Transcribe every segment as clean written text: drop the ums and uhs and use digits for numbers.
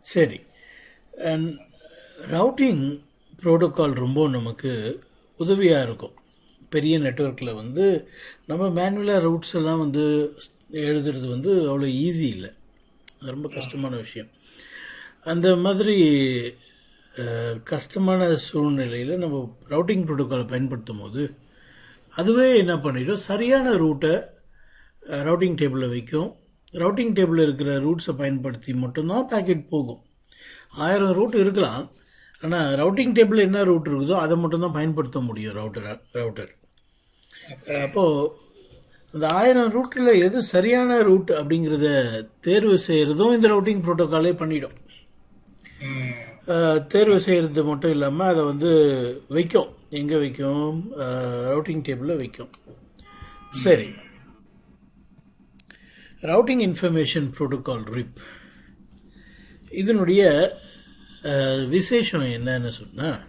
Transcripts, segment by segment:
சரி. And routing protocol ரொம்ப நமக்கு உதவியாக இருக்கும். பெரிய நெட்வொர்க்கில் வந்து நம்ம மேனுவலாக ரூட்ஸ் எல்லாம் வந்து எழுதுறது வந்து அவ்வளோ ஈஸி இல்லை. ரொம்ப கஷ்டமான விஷயம். அந்த மாதிரி கஷ்டமான சூழ்நிலையில் நம்ம ரவுட்டிங் ப்ரோட்டோகாலை பயன்படுத்தும் போது அதுவே என்ன பண்ணிடும், சரியான ரூட்டை ரவுட்டிங் டேபிளில் வைக்கும். ரவுட்டிங் டேபிளில் இருக்கிற ரூட்ஸை பயன்படுத்தி மட்டும்தான் பேக்கெட் போகும். 1000 ரூட் இருக்கலாம், ஆனால் ரவுட்டிங் டேபிளில் என்ன ரூட் இருக்குதோ அதை மட்டும்தான் பயன்படுத்த முடியும் ரவுட்டர். அப்போது அந்த 1000 ரூட்டில் எது சரியான ரூட் அப்படிங்கிறத தேர்வு செய்கிறதும் இந்த ரவுட்டிங் ப்ரோட்டோக்காலே பண்ணிடும். தேர்வு செய்கிறது மட்டும் இல்லாமல் அதை வந்து வைக்கும். எங்கே வைக்கும்? ரவுட்டிங் டேபிளில் வைக்கும். சரி, ரவுட்டிங் இன்ஃபர்மேஷன் ப்ரோட்டோகால் RIP இதனுடைய விசேஷம் என்னன்னு சொன்னால்,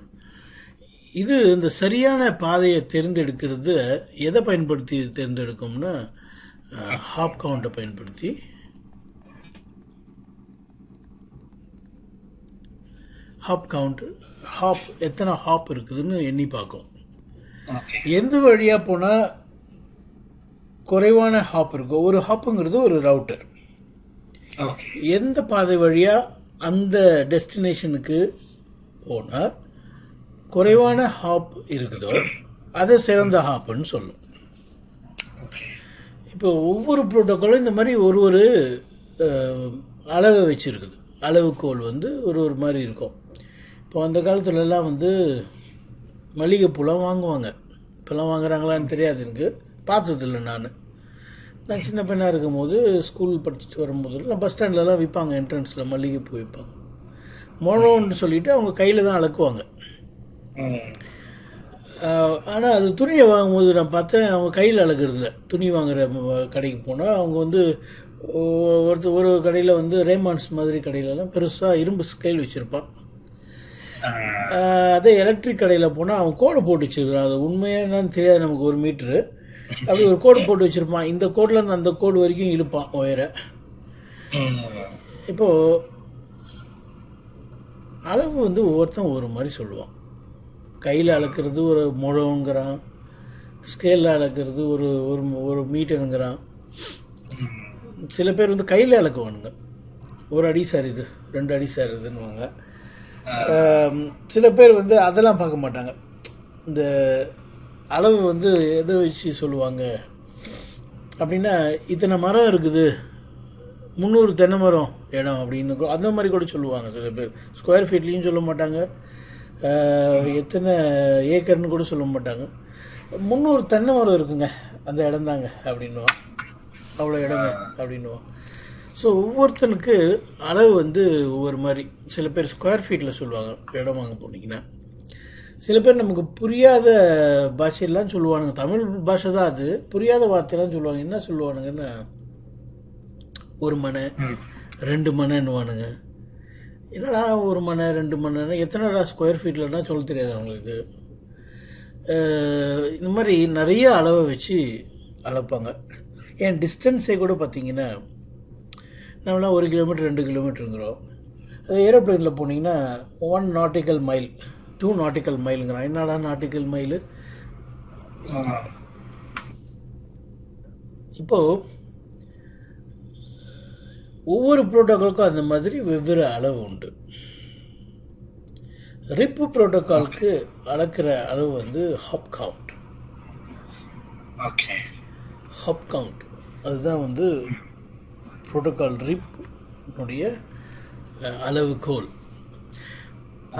இது இந்த சரியான பாதையை தேர்ந்தெடுக்கிறது எதை பயன்படுத்தி தேர்ந்தெடுக்கும்னா ஹாப் கவுண்டை பயன்படுத்தி. ஹாப் கவுண்ட், ஹாப் எத்தனை ஹாப் இருக்குதுன்னு எண்ணி பார்க்கும். எந்த வழியாக போனால் குறைவான ஹாப் இருக்கும். ஒரு ஹாப்புங்கிறது ஒரு ரவுட்டர். எந்த பாதை வழியாக அந்த டெஸ்டினேஷனுக்கு போனால் குறைவான ஹாப் இருக்குதோ அதை சிறந்த ஹாப்புன்னு சொல்லும். இப்போ ஒவ்வொரு ப்ரோட்டோக்காலும் இந்த மாதிரி ஒரு ஒரு அளவை வச்சுருக்குது. அளவுகோல் வந்து ஒரு ஒரு மாதிரி இருக்கும். இப்போ அந்த காலத்துலலாம் வந்து மல்லிகைப்பூலாம் வாங்குவாங்க. இப்போல்லாம் வாங்குறாங்களான்னு தெரியாது, எனக்கு பார்த்ததில்லை. நான் சின்ன பையனாக இருக்கும் போது ஸ்கூல் படிச்சுட்டு வரும்போது பஸ் ஸ்டாண்ட்லலாம் விற்பாங்க. என்ட்ரன்ஸில் மல்லிகைப்பூ விற்பாங்க. மொழோன்னு சொல்லிவிட்டு அவங்க கையில் தான் அளக்குவாங்க. ஆனால் அது துணியை வாங்கும்போது நான் பார்த்தேன், அவங்க கையில் அளக்குறதில்ல. துணி வாங்குகிற கடைக்கு போனால் அவங்க வந்து ஒரு கடையில் வந்து ரேமான்ஸ் மாதிரி கடையிலலாம் பெருசாக இரும்பு ஸ்கேல் வச்சுருப்பான். அதே எலக்ட்ரிக் கடையில் போனால் அவன் கோடை போட்டு வச்சுருக்கான். அது உண்மையாக என்னன்னு தெரியாது நமக்கு. 1 மீட்ரு அப்படி ஒரு கோடு போட்டு வச்சுருப்பான். இந்த கோட்லேருந்து அந்த கோடு வரைக்கும் இழுப்பான் ஒயரை. இப்போது அளவு வந்து ஒவ்வொருத்தன் ஒரு மாதிரி சொல்லுவான். கையில் அளக்கிறது ஒரு முழங்கிறான், ஸ்கேலில் அளக்கிறது ஒரு ஒரு மீட்டருங்கிறான். சில பேர் வந்து கையில் அளக்குவானுங்க. 1 அடி சரிது, 2 அடி சரிதுன்னுவாங்க. சில பேர் வந்து அதெல்லாம் பார்க்க மாட்டாங்க. இந்த அளவு வந்து எதை வச்சு சொல்லுவாங்க அப்படின்னா, இத்தனை மரம் இருக்குது, 300 தென்னை மரம் இடம் அப்படின்னு அந்த மாதிரி கூட சொல்லுவாங்க. சில பேர் ஸ்கொயர் ஃபீட்லேயும் சொல்ல மாட்டாங்க, எத்தனை ஏக்கர்னு கூட சொல்ல மாட்டாங்க. 300 தென்னை மரம் இருக்குங்க, அந்த இடம் தாங்க அப்படின்னுவான். அவ்வளோ இடங்க அப்படின்னுவான். ஸோ ஒவ்வொருத்தனுக்கு அளவு வந்து ஒவ்வொரு மாதிரி. சில பேர் ஸ்கொயர் ஃபீட்டில் சொல்லுவாங்க இடம் வாங்க போனீங்கன்னா. சில பேர் நமக்கு புரியாத பாஷையெல்லாம் சொல்லுவானுங்க. தமிழ் பாஷை தான் அது, புரியாத வார்த்தையெல்லாம் சொல்லுவாங்க. என்ன சொல்லுவானுங்கன்னா, 1 மனை 2 மனைன்னுவானுங்க. என்னடா 1 மனை 2 மனைன்னா எத்தனைடா ஸ்கொயர் ஃபீட்லன்னா சொல்ல தெரியாது அவங்களுக்கு. இந்த மாதிரி நிறைய அளவை வச்சு அளப்பாங்க. ஏன் டிஸ்டன்ஸே கூட பார்த்தீங்கன்னா, நம்மளாம் 1 கிலோமீட்டர் 2 கிலோமீட்டருங்கிறோம். அது ஏரோப்ளைனில் போனீங்கன்னா 1 நாட்டிக்கல் மைல் 2 நாட்டிக்கல் மைலுங்கிறான். என்னடா நாட்டிக்கல் மைலு? இப்போது ஒவ்வொரு ப்ரோட்டோக்காலுக்கும் அந்த மாதிரி வெவ்வேறு அளவு உண்டு. RIP ப்ரோட்டோக்காலுக்கு அளக்கிற அளவு வந்து ஹாப் கவுண்ட். ஹாப் கவுண்ட் அதுதான் வந்து ப்ரோட்டோக்கால் RIP அளவுகோல்.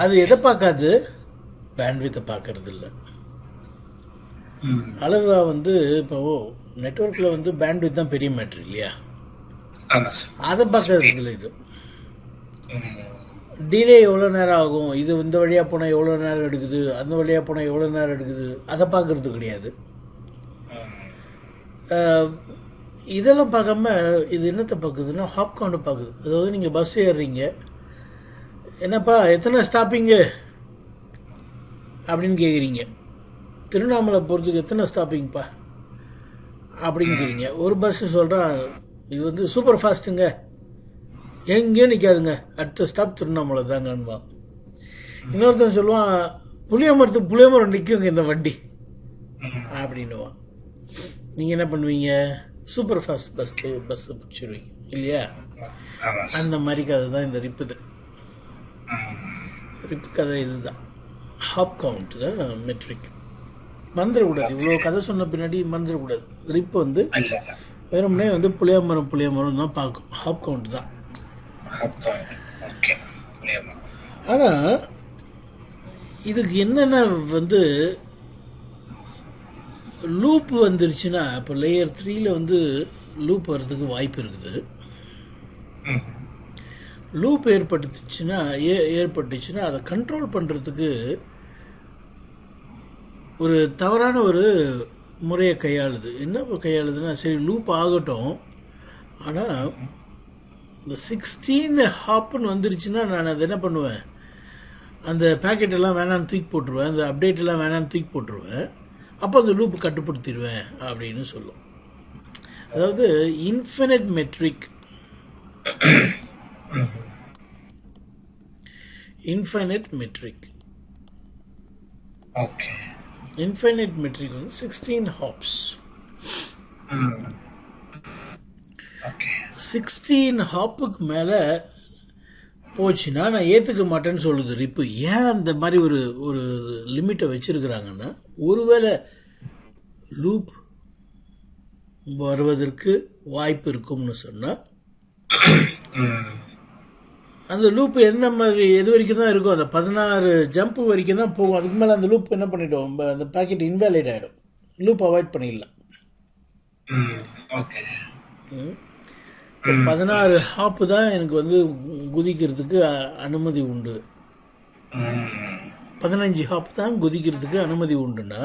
அது எதை பார்க்காது? பேண்ட்வித்தை பார்க்கறது இல்லை. அளவா வந்து இப்போ நெட்வொர்க்கில் வந்து பேண்ட்வித் தான் பெரிய மேட்ரு இல்லையா? அதை பார்க்கறது இல்லை. இது டிலே எவ்வளோ நேரம் ஆகும், இது இந்த வழியாக போனால் எவ்வளோ நேரம் எடுக்குது, அந்த வழியாக போனால் எவ்வளோ நேரம் எடுக்குது, அதை பார்க்கறது கிடையாது. இதெல்லாம் பார்க்காம இது என்னத்தை பார்க்குதுன்னா ஹாப் கவுண்டை பார்க்குது. அதாவது நீங்கள் பஸ் ஏறுறீங்க, என்னப்பா எத்தனை ஸ்டாப்பிங்கு அப்படின்னு கேட்குறீங்க. திருவண்ணாமலை போகிறதுக்கு எத்தனை ஸ்டாப்பிங்ப்பா அப்படிங்கிறீங்க. ஒரு பஸ்ஸு சொல்கிறான், இது வந்து சூப்பர் ஃபாஸ்ட்டுங்க எங்கேயும் நிற்காதுங்க, அடுத்த ஸ்டாப் திருவண்ணாமலை தாங்கன்னுவான். இன்னொருத்தன் சொல்லுவான், புளியமரம் நிற்குங்க இந்த வண்டி அப்படின்னுவான். நீங்கள் என்ன பண்ணுவீங்க? சூப்பர் ஃபாஸ்ட் பஸ் பிடிச்சிருவீங்க இல்லையா? அந்த மாதிரி கதை தான் இந்த ரிப்பு கதை. இதுதான் ஹாப் கவுண்ட் தான் மெட்ரிக். மறந்துடக்கூடாது, இவ்வளோ கதை சொன்ன பின்னாடி மறந்துடக்கூடாது. ரிப்பு வந்து வெறுமனே வந்து புளியமரம் தான் பார்க்கும். ஹாப் கவுண்ட் தான். ஆனால் இதுக்கு என்னென்ன வந்து லூப் வந்துருச்சுன்னா, இப்போ லேயர் 3ல வந்து லூப் வர்றதுக்கு வாய்ப்பு இருக்குது. லூப் ஏற்பட்டுச்சுன்னா அதை கண்ட்ரோல் பண்ணுறதுக்கு ஒரு தவறான ஒரு முறையை கையாளுது. என்ன கையாளுதுன்னா, சரி லூப் ஆகட்டும், ஆனால் இந்த 16 ஹாப்புன்னு வந்துருச்சுன்னா நான் அதை என்ன பண்ணுவேன், அந்த பேக்கெட்டெல்லாம் வேணான்னு தூக்கி போட்டுருவேன், அந்த அப்டேட் எல்லாம் வேணான்னு தூக்கி போட்டுருவேன், அப்போ அந்த லூப் கட்டுப்படுத்திடுவேன் அப்படின்னு சொல்லும். அதாவது இன்ஃபினிட் மெட்ரிக் வந்து 16 ஹாப்ஸ். 16 ஹாப்புக்கு மேலே போச்சுன்னா நான் ஏற்றுக்க மாட்டேன்னு சொல்லுது ரிப்பு. ஏன் அந்த மாதிரி ஒரு லிமிட்டை வச்சுருக்கிறாங்கன்னா, ஒருவேளை லூப் வருவதற்கு வாய்ப்பு இருக்கும்னு சொன்னால் அந்த லூப் எந்த மாதிரி எது வரைக்கும் தான் இருக்கும், அந்த 16 ஜம்ப் வரைக்கும் தான் போகும். அதுக்கு மேலே அந்த லூப் என்ன பண்ணிட்டோம், அந்த பேக்கெட் இன்வேலிட் ஆகிடும். லூப் அவாய்ட் பண்ணிடலாம். 16 ஹாப்பு தான் எனக்கு வந்து குதிக்கிறதுக்கு அனுமதி உண்டு. 15 ஹாப் தான் குதிக்கிறதுக்கு அனுமதி உண்டுன்னா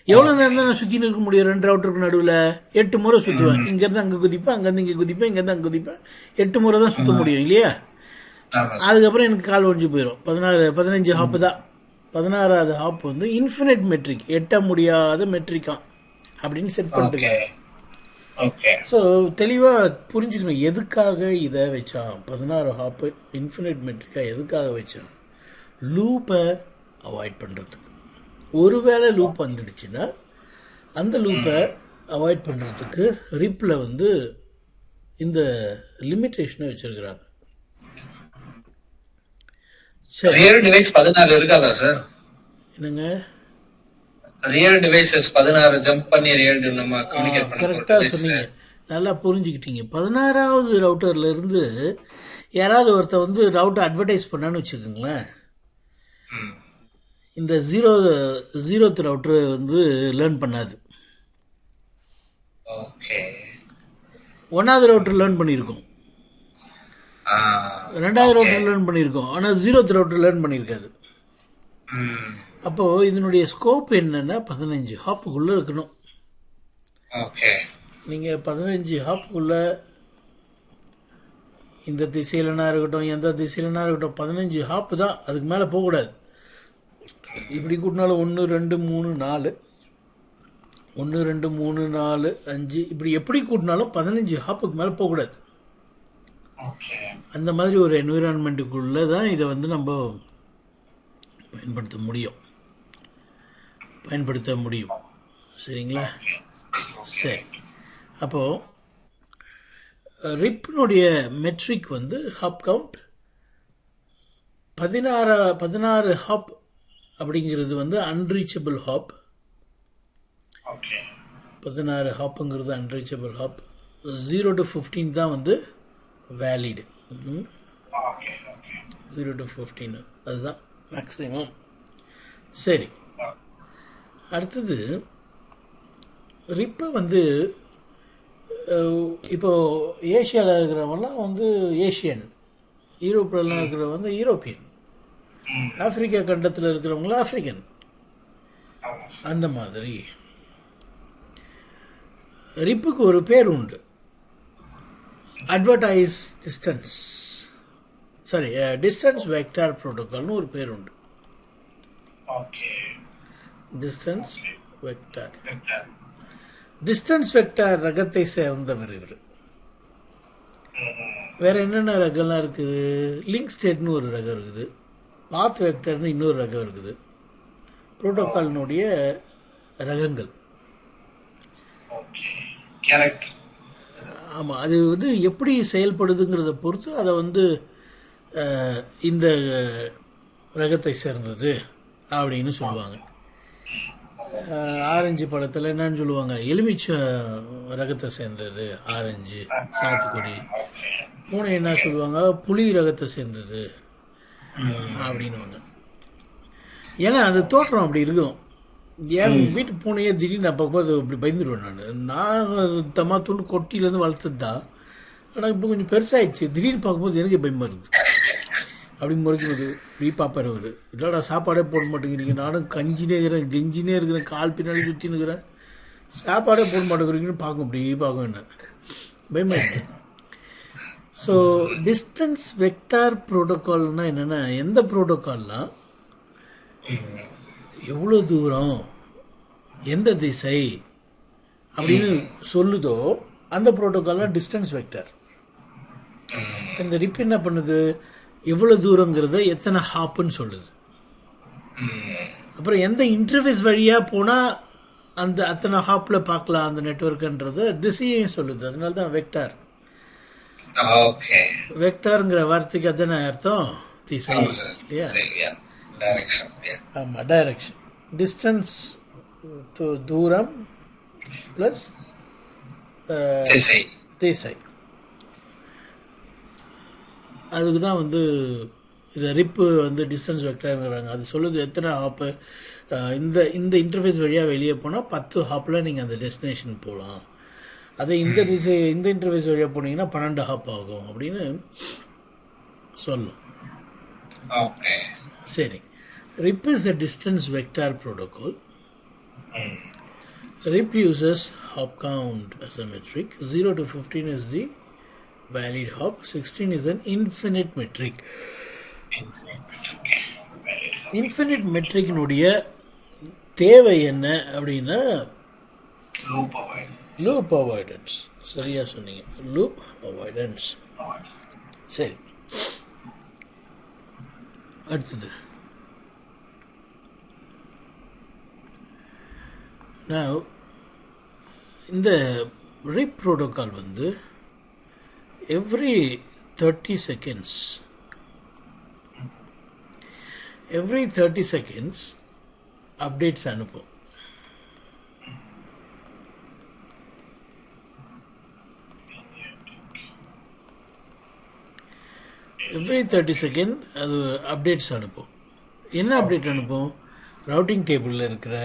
எவ்வளோ நேரம் தான் நான் சுற்றின்னு இருக்க முடியும்? 2 ரவுட்டருக்கு நடுவில் 8 முறை சுற்றுவேன். இங்கேருந்து அங்கே குதிப்பேன், அங்கேருந்து இங்கே குதிப்பேன், இங்கேருந்து அங்கே குதிப்பேன். 8 முறை தான் சுற்ற முடியும் இல்லையா? அதுக்கப்புறம் எனக்கு கால் ஒழிஞ்சு போயிடும். 15 ஹாப்பு தான். 16வது ஹாப் வந்து இன்ஃபினிட் மெட்ரிக், எட்ட முடியாத மெட்ரிக்கா அப்படின்னு செட் பண்ணிட்டுருக்காங்க. ஸோ தெளிவாக புரிஞ்சுக்கணும் எதுக்காக இதை வச்சான். 16 ஹாப்பு இன்ஃபினிட் மெட்ரிக்காக எதுக்காக வச்சான்? லூப்பை அவாய்ட் பண்ணுறதுக்கு. ஒருவேளை லூப் வந்துடுச்சுன்னா அந்த லூப்பை அவாய்ட் பண்ணுறதுக்கு ரிப்பில் வந்து இந்த லிமிட்டேஷனை வச்சுருக்கிறாங்க. சரி, ரியல் டிவைஸ் 16 இருக்காதா சார்? என்னங்க ரியல் டிவைசஸ் 16 ஜம்ப் பண்ணி ரியல் நம்ம கம்யூனிகேட் பண்ண கரெக்டாக சொன்னீங்க, நல்லா புரிஞ்சுக்கிட்டீங்க. 16வது ரவுட்டர்ல இருந்து யாராவது ஒருத்தர் வந்து ரவுட்டர் அட்வர்டைஸ் பண்ணான்னு வச்சுக்கோங்களேன், இந்த ஜீரோத் ரவுட்டர் வந்து லேர்ன் பண்ணாது. ஒன்றாவது ரவுட்டர் லேர்ன் பண்ணியிருக்கோம், 2வது ரவுட்டர் லேர்ன் பண்ணியிருக்கோம், ஆனால் 0th ரவுட்டர் லேர்ன் பண்ணியிருக்காது. அப்போது இதனுடைய ஸ்கோப் என்னன்னா 15 ஹாப்புக்குள்ளே இருக்கணும். நீங்கள் 15 ஹாப்புக்குள்ளே இந்த திசையிலனா இருக்கட்டும், எந்த திசையிலனா இருக்கட்டும், 15 ஹாப்பு தான், அதுக்கு மேலே போகக்கூடாது. இப்படி கூட்டினாலும் 1 2 3 4 1 2 3 4 5 இப்படி எப்படி கூட்டினாலும் 15 ஹாப்புக்கு மேலே போகக்கூடாது. அந்த மாதிரி ஒரு என்விரான்மெண்ட்டுக்குள்ளே தான் இதை வந்து நம்ம பயன்படுத்த முடியும். சரிங்களா? சரி, அப்போது ரிப்னுடைய மெட்ரிக் வந்து ஹாப் கவுண்ட் 16 ஹாப் அப்படிங்கிறது வந்து அன்ரீச்சபிள் ஹாப். 16 ஹாப்புங்கிறது அன்ரீச்சபிள் ஹாப். 0 to 15 தான் வந்து வேலிடு. 0 to 15 அதுதான் மேக்ஸிமம். சரி, அடுத்தது ரிப்பை வந்து இப்போது ஏஷியாவில் இருக்கிறவங்கலாம் வந்து ஏஷியன், யூரோப்பிலலாம் இருக்கிறவங்க வந்து யூரோப்பியன், ஆப்பிரிக்கா கண்டத்தில் இருக்கிறவங்களாம் ஆப்பிரிக்கன். அந்த மாதிரி ரிப்புக்கு ஒரு பேர் உண்டு, டிஸ்டன்ஸ் வெக்டார் புரோட்டோகால்னு ஒரு பேர் உண்டு. டிஸ்டன்ஸ் வெக்டார் ரகத்தை சேர்ந்தவர் இவர். வேறு என்னென்ன ரகம்லாம் இருக்குது? லிங்க் ஸ்டேட்னு ஒரு ரகம் இருக்குது, பாத் வெக்டர்னு இன்னொரு ரகம் இருக்குது. புரோட்டோகால்னுடைய ரகங்கள். ஆமாம், அது வந்து எப்படி செயல்படுதுங்கிறத பொறுத்து அதை வந்து இந்த ரகத்தை சேர்ந்தது அப்படின்னு சொல்லுவாங்க. ஆரஞ்சு பழத்தில் என்னன்னு சொல்லுவாங்க, எலுமிச்சை ரகத்தை சேர்ந்தது ஆரஞ்சு, சாத்துக்குடி. பூனை என்ன சொல்லுவாங்க, புளி ரகத்தை சேர்ந்தது அப்படின்னுவாங்க. ஏன்னா அந்த தோற்றம் அப்படி இருக்கும். என் வீட்டு பூனையே திடீர்னு நான் பார்க்கும்போது அப்படி பயந்துடுவேன். நான் தம்மாத்தூண்டு கொட்டியிலேருந்து வளர்த்தது தான். ஆனால் இப்போ கொஞ்சம் பெருசாகிடுச்சு. திடீர்னு பார்க்கும்போது எனக்கே பயமாக இருக்குது. அப்படி முறைக்கும்போது இப்படி பார்ப்பார் அவர், இல்லைடா சாப்பாடே போட மாட்டேங்கிறீங்க, நானும் கஞ்சினே இருக்கிறேன், கெஞ்சினே இருக்கிறேன், கால் பின்னாடி சுற்றின்னு இருக்கிறேன், சாப்பாடே போட மாட்டேங்கிறீங்கன்னு பார்க்கும். அப்படி பார்க்கும் என்ன பயமாயிடுச்சு. ஸோ டிஸ்டன்ஸ் வெக்டார் ப்ரோட்டோகால்னால் என்னென்னா, எந்த ப்ரோட்டோகால்லாம் எவ்வளோ தூரம் எந்த திசை அப்படின்னு சொல்லுதோ அந்த ப்ரோட்டோகால்லாம் டிஸ்டன்ஸ் வெக்டர். இந்த ரிப் என்ன பண்ணுது, எவ்வளோ தூரங்கிறத எத்தனை ஹாப்புன்னு சொல்லுது. அப்புறம் எந்த இன்டர்ஃபேஸ் வழியாக போனால் அந்த அத்தனை ஹாப்பில் பார்க்கலாம் அந்த நெட்வொர்க்குன்றத திசையையும் சொல்லுது. அதனால தான் வெக்டார். வெக்டாருங்கிற வார்த்தைக்கு அதானே அர்த்தம், திசை இல்லையா? ஆமாம், டைரக்ஷன். டிஸ்டன்ஸ் தூரம் ப்ளஸ் திசை. அதுக்கு தான் வந்து இதை ரிப்பு வந்து டிஸ்டன்ஸ் வெக்டர்ங்கிறாங்க. அது சொல்லுது எத்தனை ஹாப்பு இந்த இந்த இன்டர்ஃபேஸ் வழியாக வெளியே போனால் 10 ஹாப்பில் நீங்கள் அந்த டெஸ்டினேஷன் போகலாம். அதே இந்த இன்டர்ஃபேஸ் வழியாக போனீங்கன்னா 12 ஹாப் ஆகும் அப்படின்னு சொல்லும். சரி, RIP is a distance vector protocol. RIP uses hop count as a metric. 0 to 15 is the valid hop. 16 is an infinite metric. Infinite metric னுடைய தேவை என்ன அப்படின்னா லூப் அவாய்டன்ஸ். சரியா சொன்னீங்க, லூப் அவாய்டன்ஸ். சரி, அடுத்தது நான் இந்த RIP ப்ரோட்டோகால் வந்து எவ்ரி 30 செகண்ட்ஸ் அப்டேட்ஸ் அனுப்பும். எவ்ரி 30 செகண்ட் அது அப்டேட்ஸ் அனுப்பும். என்ன அப்டேட் அனுப்பும்? ரவுட்டிங் டேபிளில் இருக்கிற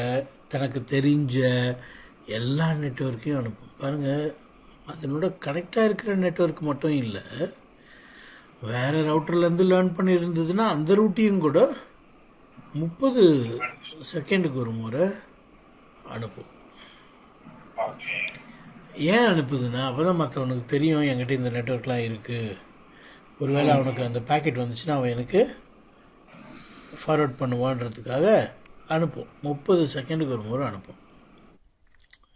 தனக்கு தெரிஞ்ச எல்லா நெட்வொர்க்கையும் அனுப்பும். பாருங்கள், அதனோட கனெக்டாக இருக்கிற நெட்வொர்க் மட்டும் இல்லை, வேறு ரவுட்டர்லேருந்து லேர்ன் பண்ணியிருந்ததுன்னா அந்த ரூட்டையும் கூட 30 செகண்டுக்கு ஒரு முறை அனுப்பும். ஏன் அனுப்புதுன்னா, அப்போ தான் மற்றவனுக்கு தெரியும் என்கிட்ட இந்த நெட்வொர்க்லாம் இருக்குது. ஒருவேளை அவனுக்கு அந்த பேக்கெட் வந்துச்சுன்னா அவன் எனக்கு ஃபார்வர்ட் பண்ணுவான்றதுக்காக அனுப்பும். 30 செகண்டுக்கு ஒரு முறை அனுப்பும்.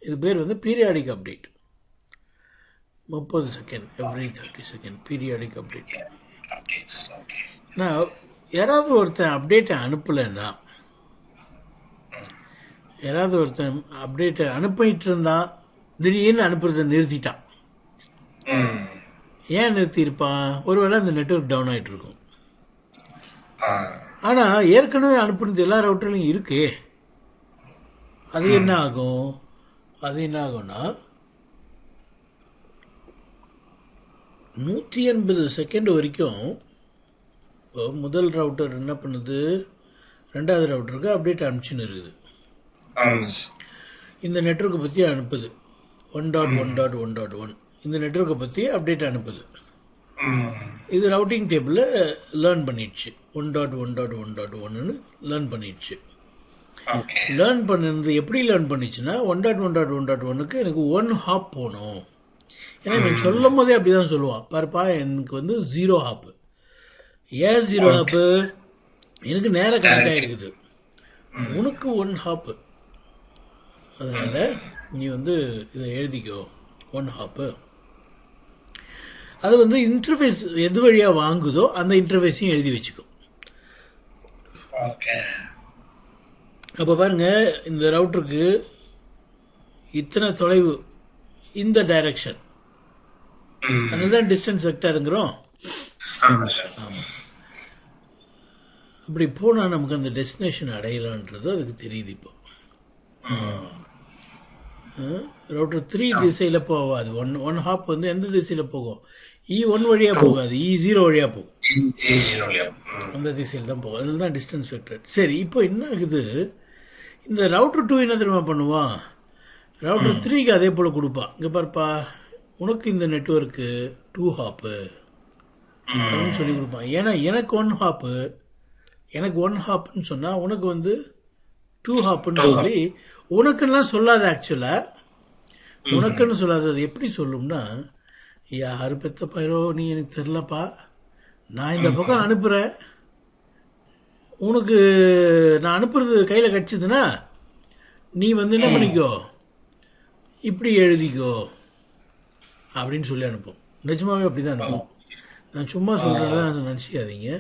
இது பேர் வந்து periodic update. 30 second, every 30 second periodic update. நான் யாராவது ஒருத்தன் அப்டேட்டை அனுப்பலைன்னா, யாராவது ஒருத்தன் அப்டேட்டை அனுப்பிட்டு இருந்தான், திடீர்னு அனுப்புறதை நிறுத்திட்டான். ஏன் நிறுத்தியிருப்பான்? ஒருவேளை அந்த நெட்வொர்க் டவுன் ஆகிட்டு இருக்கும். ஆனால் ஏற்கனவே அனுப்புனது எல்லா ரவுட்டர்லையும் இருக்கே. அது என்ன ஆகும்னா 180 செகண்ட் வரைக்கும் முதல் ரவுட்டர் என்ன பண்ணுது, ரெண்டாவது ரவுட்டருக்கு அப்டேட் அனுப்பிச்சுன்னு இருக்குது. இந்த நெட்வொர்க்கை பற்றி அனுப்புது 1.1.1.1. இந்த நெட்வொர்க்கை பற்றி அப்டேட் அனுப்புது. இது ரவுட்டிங் டேபிளில் லேர்ன் பண்ணிடுச்சு. 1.1.1.1ன்னு லேர்ன் பண்ணிடுச்சு. லேர்ன் பண்ணது எப்படி லேர்ன் பண்ணிச்சுன்னா, 1.1.1.1க்கு எனக்கு 1 ஹாப் போகணும். ஏன்னா இவன் சொல்லும் போதே அப்படி தான் சொல்லுவான். பாருப்பா, எனக்கு வந்து 0 ஹாப்பு. ஏன் 0 ஹாப்பு? எனக்கு நேராக கனெக்ட் ஆகிருக்குது, உனக்கு 1 ஹாப்பு. அதனால் நீ வந்து இதை எழுதிக்கோ, 1 ஹாப்பு. அது வந்து இன்டர்ஃபேஸ் எது வழியாக வாங்குதோ அந்த இன்டர்ஃபேஸையும் எழுதி வச்சுக்கும். ஓகே. அப்போ பாருங்க, இந்த ரவுட்டருக்கு இத்தனை தொலைவு, இந்த டைரக்ஷன், அதுதான் டிஸ்டன்ஸ் வெக்டருங்கிறோம். ஆமாம் சார். அப்படி போனால் நமக்கு அந்த டெஸ்டினேஷன் அடையலான்றது அதுக்கு தெரியுது. இப்போ ரவுட்டர் 3 திசையில் போகாது. ஒன் ஹாப் வந்து எந்த திசையில் போகும்? E1 வழியாக போகாது, E0 வழியாக போகும். அந்த திசையில் தான் போகும். அதில் தான் டிஸ்டன்ஸ் வெக்டர். சரி, இப்போ என்ன ஆகுது, இந்த ரவுட்டர் 2 என்ன தெரியுமா பண்ணுவான், ரவுட்டர் 3க்கு அதே போல் கொடுப்பான். இங்கே பார்ப்பா, உனக்கு இந்த நெட்வொர்க்கு 2 ஹாப்பு அப்படின்னு சொல்லி கொடுப்பான். ஏன்னா எனக்கு 1 ஹாப்பு, எனக்கு 1 ஹாப்புன்னு சொன்னால் உனக்கு வந்து 2 ஹாப்புன்னு சொல்லி உனக்குலாம் சொல்லாது. ஆக்சுவலாக உனக்குன்னு சொல்லாது. அது எப்படி சொல்லும்னா, யார் பெத்த பயிரோ நீ எனக்கு தெரிலப்பா, நான் இந்த பக்கம் அனுப்புகிறேன், உனக்கு நான் அனுப்புறது கையில் கிடச்சிதுன்னா நீ வந்து என்ன பண்ணிக்கோ, இப்படி எழுதிக்கோ அப்படின்னு சொல்லி அனுப்பும். நிஜமாவே அப்படி தான் அனுப்பும். நான் சும்மா சொல்கிறேன் நினச்சிக்காதீங்க.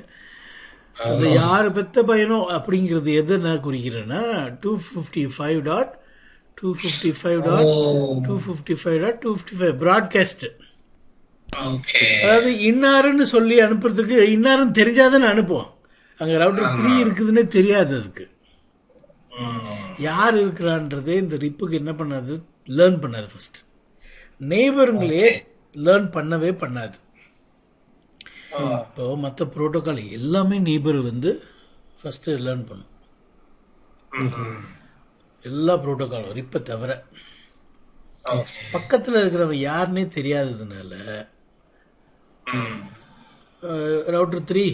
அது யார் பெத்த பையனோ அப்படிங்கிறது எதை நான் குறிக்கிறேன்னா 255.255.255.255 ப்ராட்காஸ்ட். அதாவது இன்னாருன்னு சொல்லி அனுப்புறதுக்கு, இன்னாருன்னு தெரிஞ்சாதான் அனுப்புவோம். அங்கே ரவுட்டர் 3 இருக்குதுன்னே தெரியாது. அதுக்கு யார் இருக்கிறான்றதே இந்த ரிப்புக்கு என்ன பண்ணாது, லேர்ன் பண்ணாது. ஃபர்ஸ்ட் நெய்பருங்களே லேர்ன் பண்ணவே பண்ணாது. இப்போ மற்ற ப்ரோட்டோக்கால் எல்லாமே நெய்பர் வந்து ஃபஸ்ட்டு லேர்ன் பண்ணும். எல்லா ப்ரோட்டோக்காலும் ரிப்பை தவிர. பக்கத்தில் இருக்கிறவன் யாருன்னே தெரியாததுனால ரவுட்டர் 3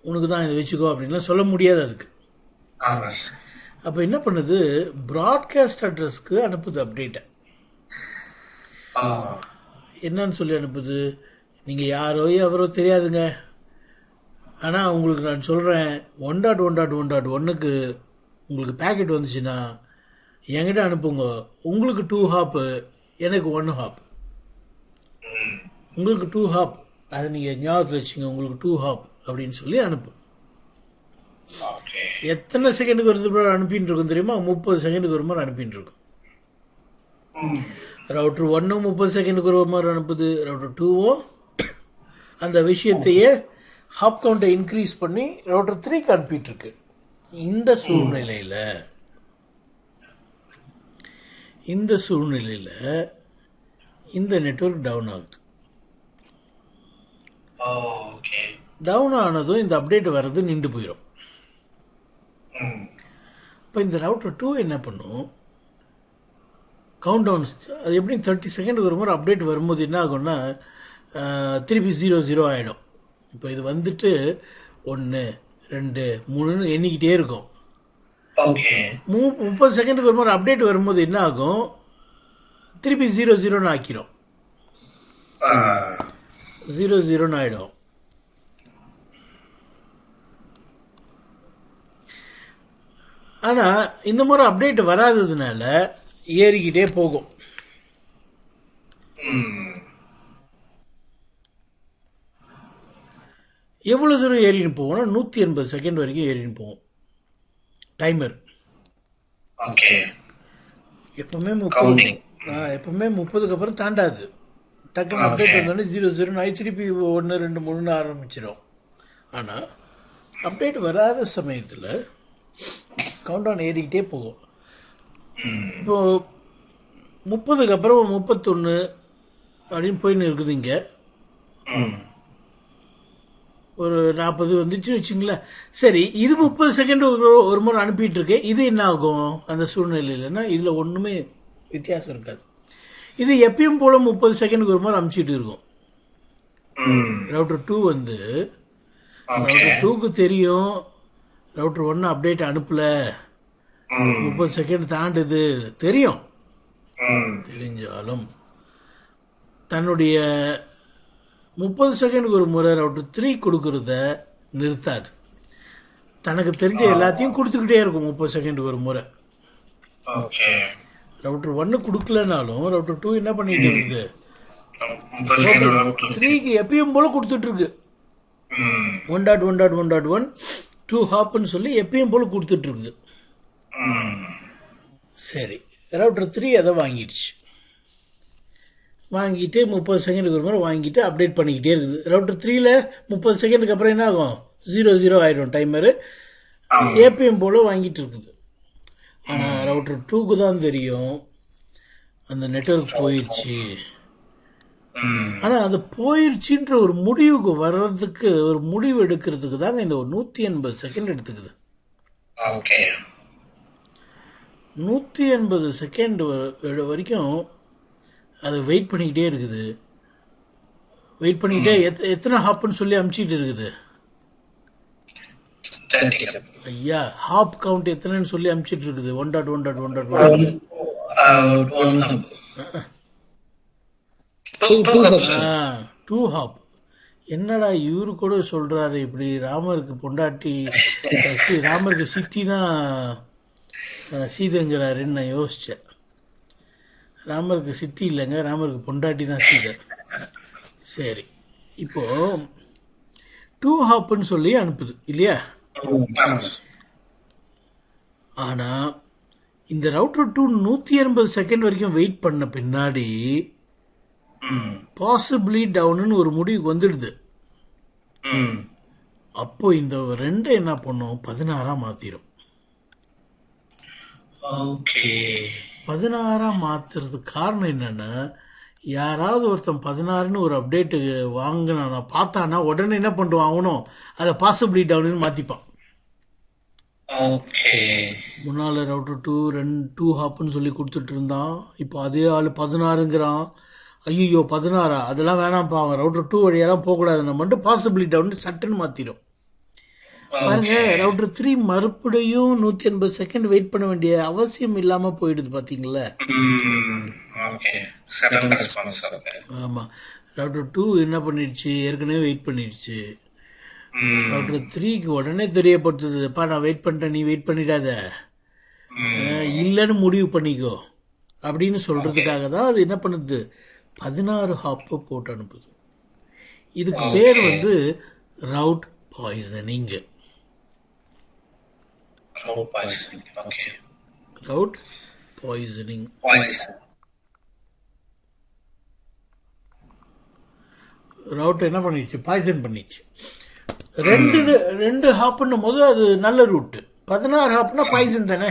உனக்கு தான் இதை வச்சுக்கோ அப்படின்லாம் சொல்ல முடியாது அதுக்கு. அப்போ என்ன பண்ணுது, ப்ராட்காஸ்ட் அட்ரஸ்க்கு அனுப்புது அப்டேட்டை. என்னன்னு சொல்லி அனுப்புது, நீங்கள் யாரோ எவரோ தெரியாதுங்க, ஆனால் உங்களுக்கு நான் சொல்கிறேன் 1.1.1.1க்கு உங்களுக்கு பேக்கெட் வந்துச்சுன்னா என்கிட்ட அனுப்புங்க. உங்களுக்கு 2 ஹாப்பு, எனக்கு 1 ஹாப். உங்களுக்கு 2 ஹாப், அதை நீங்கள் ஞாபகத்தில் வச்சுங்க, உங்களுக்கு 2 ஹாப் அப்படின்னு சொல்லி அனுப்பும். எத்தனை செகண்டுக்கு ஒரு அனுப்பின்னு இருக்கும் தெரியுமா? 30 செகண்டுக்கு ஒரு மாதிரி அனுப்பின்னு இருக்கும். ரவுட்டர் 1 30 செகண்டுக்கு ஒரு மாதிரி அனுப்புது. ரவுட்டர் 2 அந்த விஷயத்தையே ஹாப் கவுண்டை இன்க்ரீஸ் பண்ணி ரவுட்டர் 3க்கு அனுப்பிட்டு இருக்கு. இந்த சூழ்நிலையில் இந்த நெட்வொர்க் டவுன் ஆகுது. டவுன் ஆனதும் இந்த அப்டேட் வர்றது நின்று போயிடும். இப்போ இந்த ரவுட்டர் 2 என்ன பண்ணும், கவுண்ட் டவுன், அது எப்படி 30 செகண்டுக்கு ஒரு மாதிரி அப்டேட் வரும்போது என்ன ஆகும்னா திருப்பி 0 ஆகிடும். இப்போ இது வந்துட்டு 1 2 3ன்னு எண்ணிக்கிட்டே இருக்கும். 30 செகண்டுக்கு ஒரு மாதிரி அப்டேட் வரும்போது என்ன ஆகும், திருப்பி 0 ஆக்கிரும். 0 ஆகிடும். ஆனால் இந்த மாதிரி அப்டேட் வராததுனால ஏறிக்கிட்டே போகும். எவ்வளோ தூரம் ஏறின்னு போவோம்னா 180 செகண்ட் வரைக்கும் ஏறின்னு போவோம் டைமர். எப்பவுமே 30க்கு அப்புறம் தாண்டாது. டக்குன்னு அப்டேட் வந்தோடனே 0 ஆகி திருப்பி 1 2 3ன்னு ஆரம்பிச்சிடும். ஆனால் அப்டேட் வராத சமயத்தில் கவுண்டவுன் ஏறிக்கிட்டே போகும். இப்போ 30க்கு அப்புறம் 31 அப்படின்னு போயின்னு இருக்குது. இங்கே ஒரு 40 வந்துச்சு வச்சுங்களேன். சரி, இது 30 செகண்ட் ஒரு முறை அனுப்பிட்டு இருக்கு. இது என்ன ஆகும் அந்த சூழ்நிலையிலன்னா, இதில் ஒன்றுமே வித்தியாசம் இருக்காது. இது எப்பயும் போல 30 செகண்டுக்கு ஒரு முறை அனுப்பிச்சிட்டு இருக்கும். ரவுட்டர் 2 வந்து ரவுட்டர் 2க்கு தெரியும் ரவுட்டர் 1 அப்டேட் அனுப்பல, 30 செகண்ட் தாண்டுது தெரியும். தெரிஞ்சாலும் தன்னுடைய 30 செகண்டுக்கு ஒரு முறை ரவுட்டர் 3 கொடுக்கறத நிறுத்தாது. தனக்கு தெரிஞ்ச எல்லாத்தையும் கொடுத்துக்கிட்டே இருக்கும் 30 செகண்டுக்கு ஒரு முறை. ரவுட்டர் 1 கொடுக்கலனாலும் ரவுட்டர் 2 என்ன பண்ணிட்டு இருக்குது, 30 செகண்டோட ரவுட்டர் 3. த்ரீக்கு எப்பயும் போல் கொடுத்துட்ருக்கு. 1.1.1.1 2 ஹாப்னு சொல்லி எப்பயும் போல் கொடுத்துட்ருக்குது. சரி, ரவுட்டர் 3 அதை வாங்கிடுச்சு. வாங்கிட்டு 30 செகண்டுக்கு ஒரு முறை வாங்கிட்டு அப்டேட் பண்ணிக்கிட்டே இருக்குது. ரவுட்டர் 3ல 30 செகண்டுக்கு அப்புறம் என்ன ஆகும்? 0 ஆகிடும் டைமரு. ஏபிஎம் போல் வாங்கிட்டு இருக்குது. ஆனால் ரவுட்டர் 2க்கு தான் தெரியும் அந்த நெட்வொர்க் போயிடுச்சு. ஆனால் அது போயிடுச்சுன்ற ஒரு முடிவுக்கு வர்றதுக்கு, ஒரு முடிவு எடுக்கிறதுக்கு தாங்க இந்த ஒரு 180 செகண்ட் எடுத்துக்குது. 180 செகண்ட் வரைக்கும் அது வெயிட் பண்ணிக்கிட்டே இருக்குது. வெயிட் பண்ணிக்கிட்டே எத்தனை ஹாப்னு சொல்லி அமுச்சிட்டு இருக்குது. ஐயா, ஹாப் கவுண்ட் எத்தனைன்னு சொல்லி அமுச்சிட்டு இருக்குது. 1.1.1.1 2 ஹாப். என்னடா இவரு கூட சொல்றாரு இப்படி? ராமருக்கு பொண்டாட்டி, ராமருக்கு சித்தி தான் சீதைங்கிறாருன்னு நான் யோசிச்சேன். ராமருக்கு சித்தி இல்லைங்க, ராமருக்கு பொண்டாட்டி தான் சீதை. சரி, இப்போ 2 ஹாப்னு சொல்லி அனுப்புது இல்லையா? ஆனா இந்த ரவுட்டர் 2 180 செகண்ட் வரைக்கும் வெயிட் பண்ண பின்னாடி பாசிபிளி டவுன்னு ஒரு முடிவுக்கு வந்துடுது. அப்போ இந்த 2 என்ன பண்ணும்? 16 மாத்திரும். 16 மாத்துறதுக்கு காரணம் என்னன்னா, யாராவது ஒருத்தன் 16ன்னு ஒரு அப்டேட்டு வாங்கினா பார்த்தானா உடனே என்ன பண்ணுவான்? அவனும் அதை பாசிபிளி டவுன்னு மாத்திப்பான். முன்னால ரவுட்டர் 2 ஹாப்னு சொல்லி கொடுத்துட்டு இருந்தான். இப்போ அதே ஆள் 16ங்கிறான். ஐயோ 16 அதெல்லாம் வேணாம்ப்பா, அவன் ரவுட்டர் 2 வழியெல்லாம் போகக்கூடாது, நம்ம மட்டும் பாசிபிளி டவுன் சட்டுன்னு மாத்திரும். பாருங்க, ரவுட்டர் 3 மறுபடியும் 180 செகண்ட் வெயிட் பண்ண வேண்டிய அவசியம் இல்லாம போயிடுது. பாத்தீங்களா? ஆமா, ரவுட்டர் 2 என்ன பண்ணிடுச்சு? ஏற்கனவே வெயிட் பண்ணிடுச்சு. ரவுட்டர் 3க்கு உடனே தெரியப்படுத்துதுப்பா, நான் வெயிட் பண்ணிட்டேன், நீ வெயிட் பண்ணிடாத, இல்லைன்னு முடிவு பண்ணிக்கோ அப்படின்னு சொல்றதுக்காக தான் அது என்ன பண்ணுது? 16 ஹாப்பை போட்டு அனுப்புது. இதுக்கு பேர் வந்து route poisoning. Route poisoning. Route என்ன பண்ணிடுச்சு? பாய்சன் பண்ணிடுச்சு. 2 ஹாப்னும் போது அது நல்ல ரூட். 16 ஹாப்னா பாய்சன் தானே.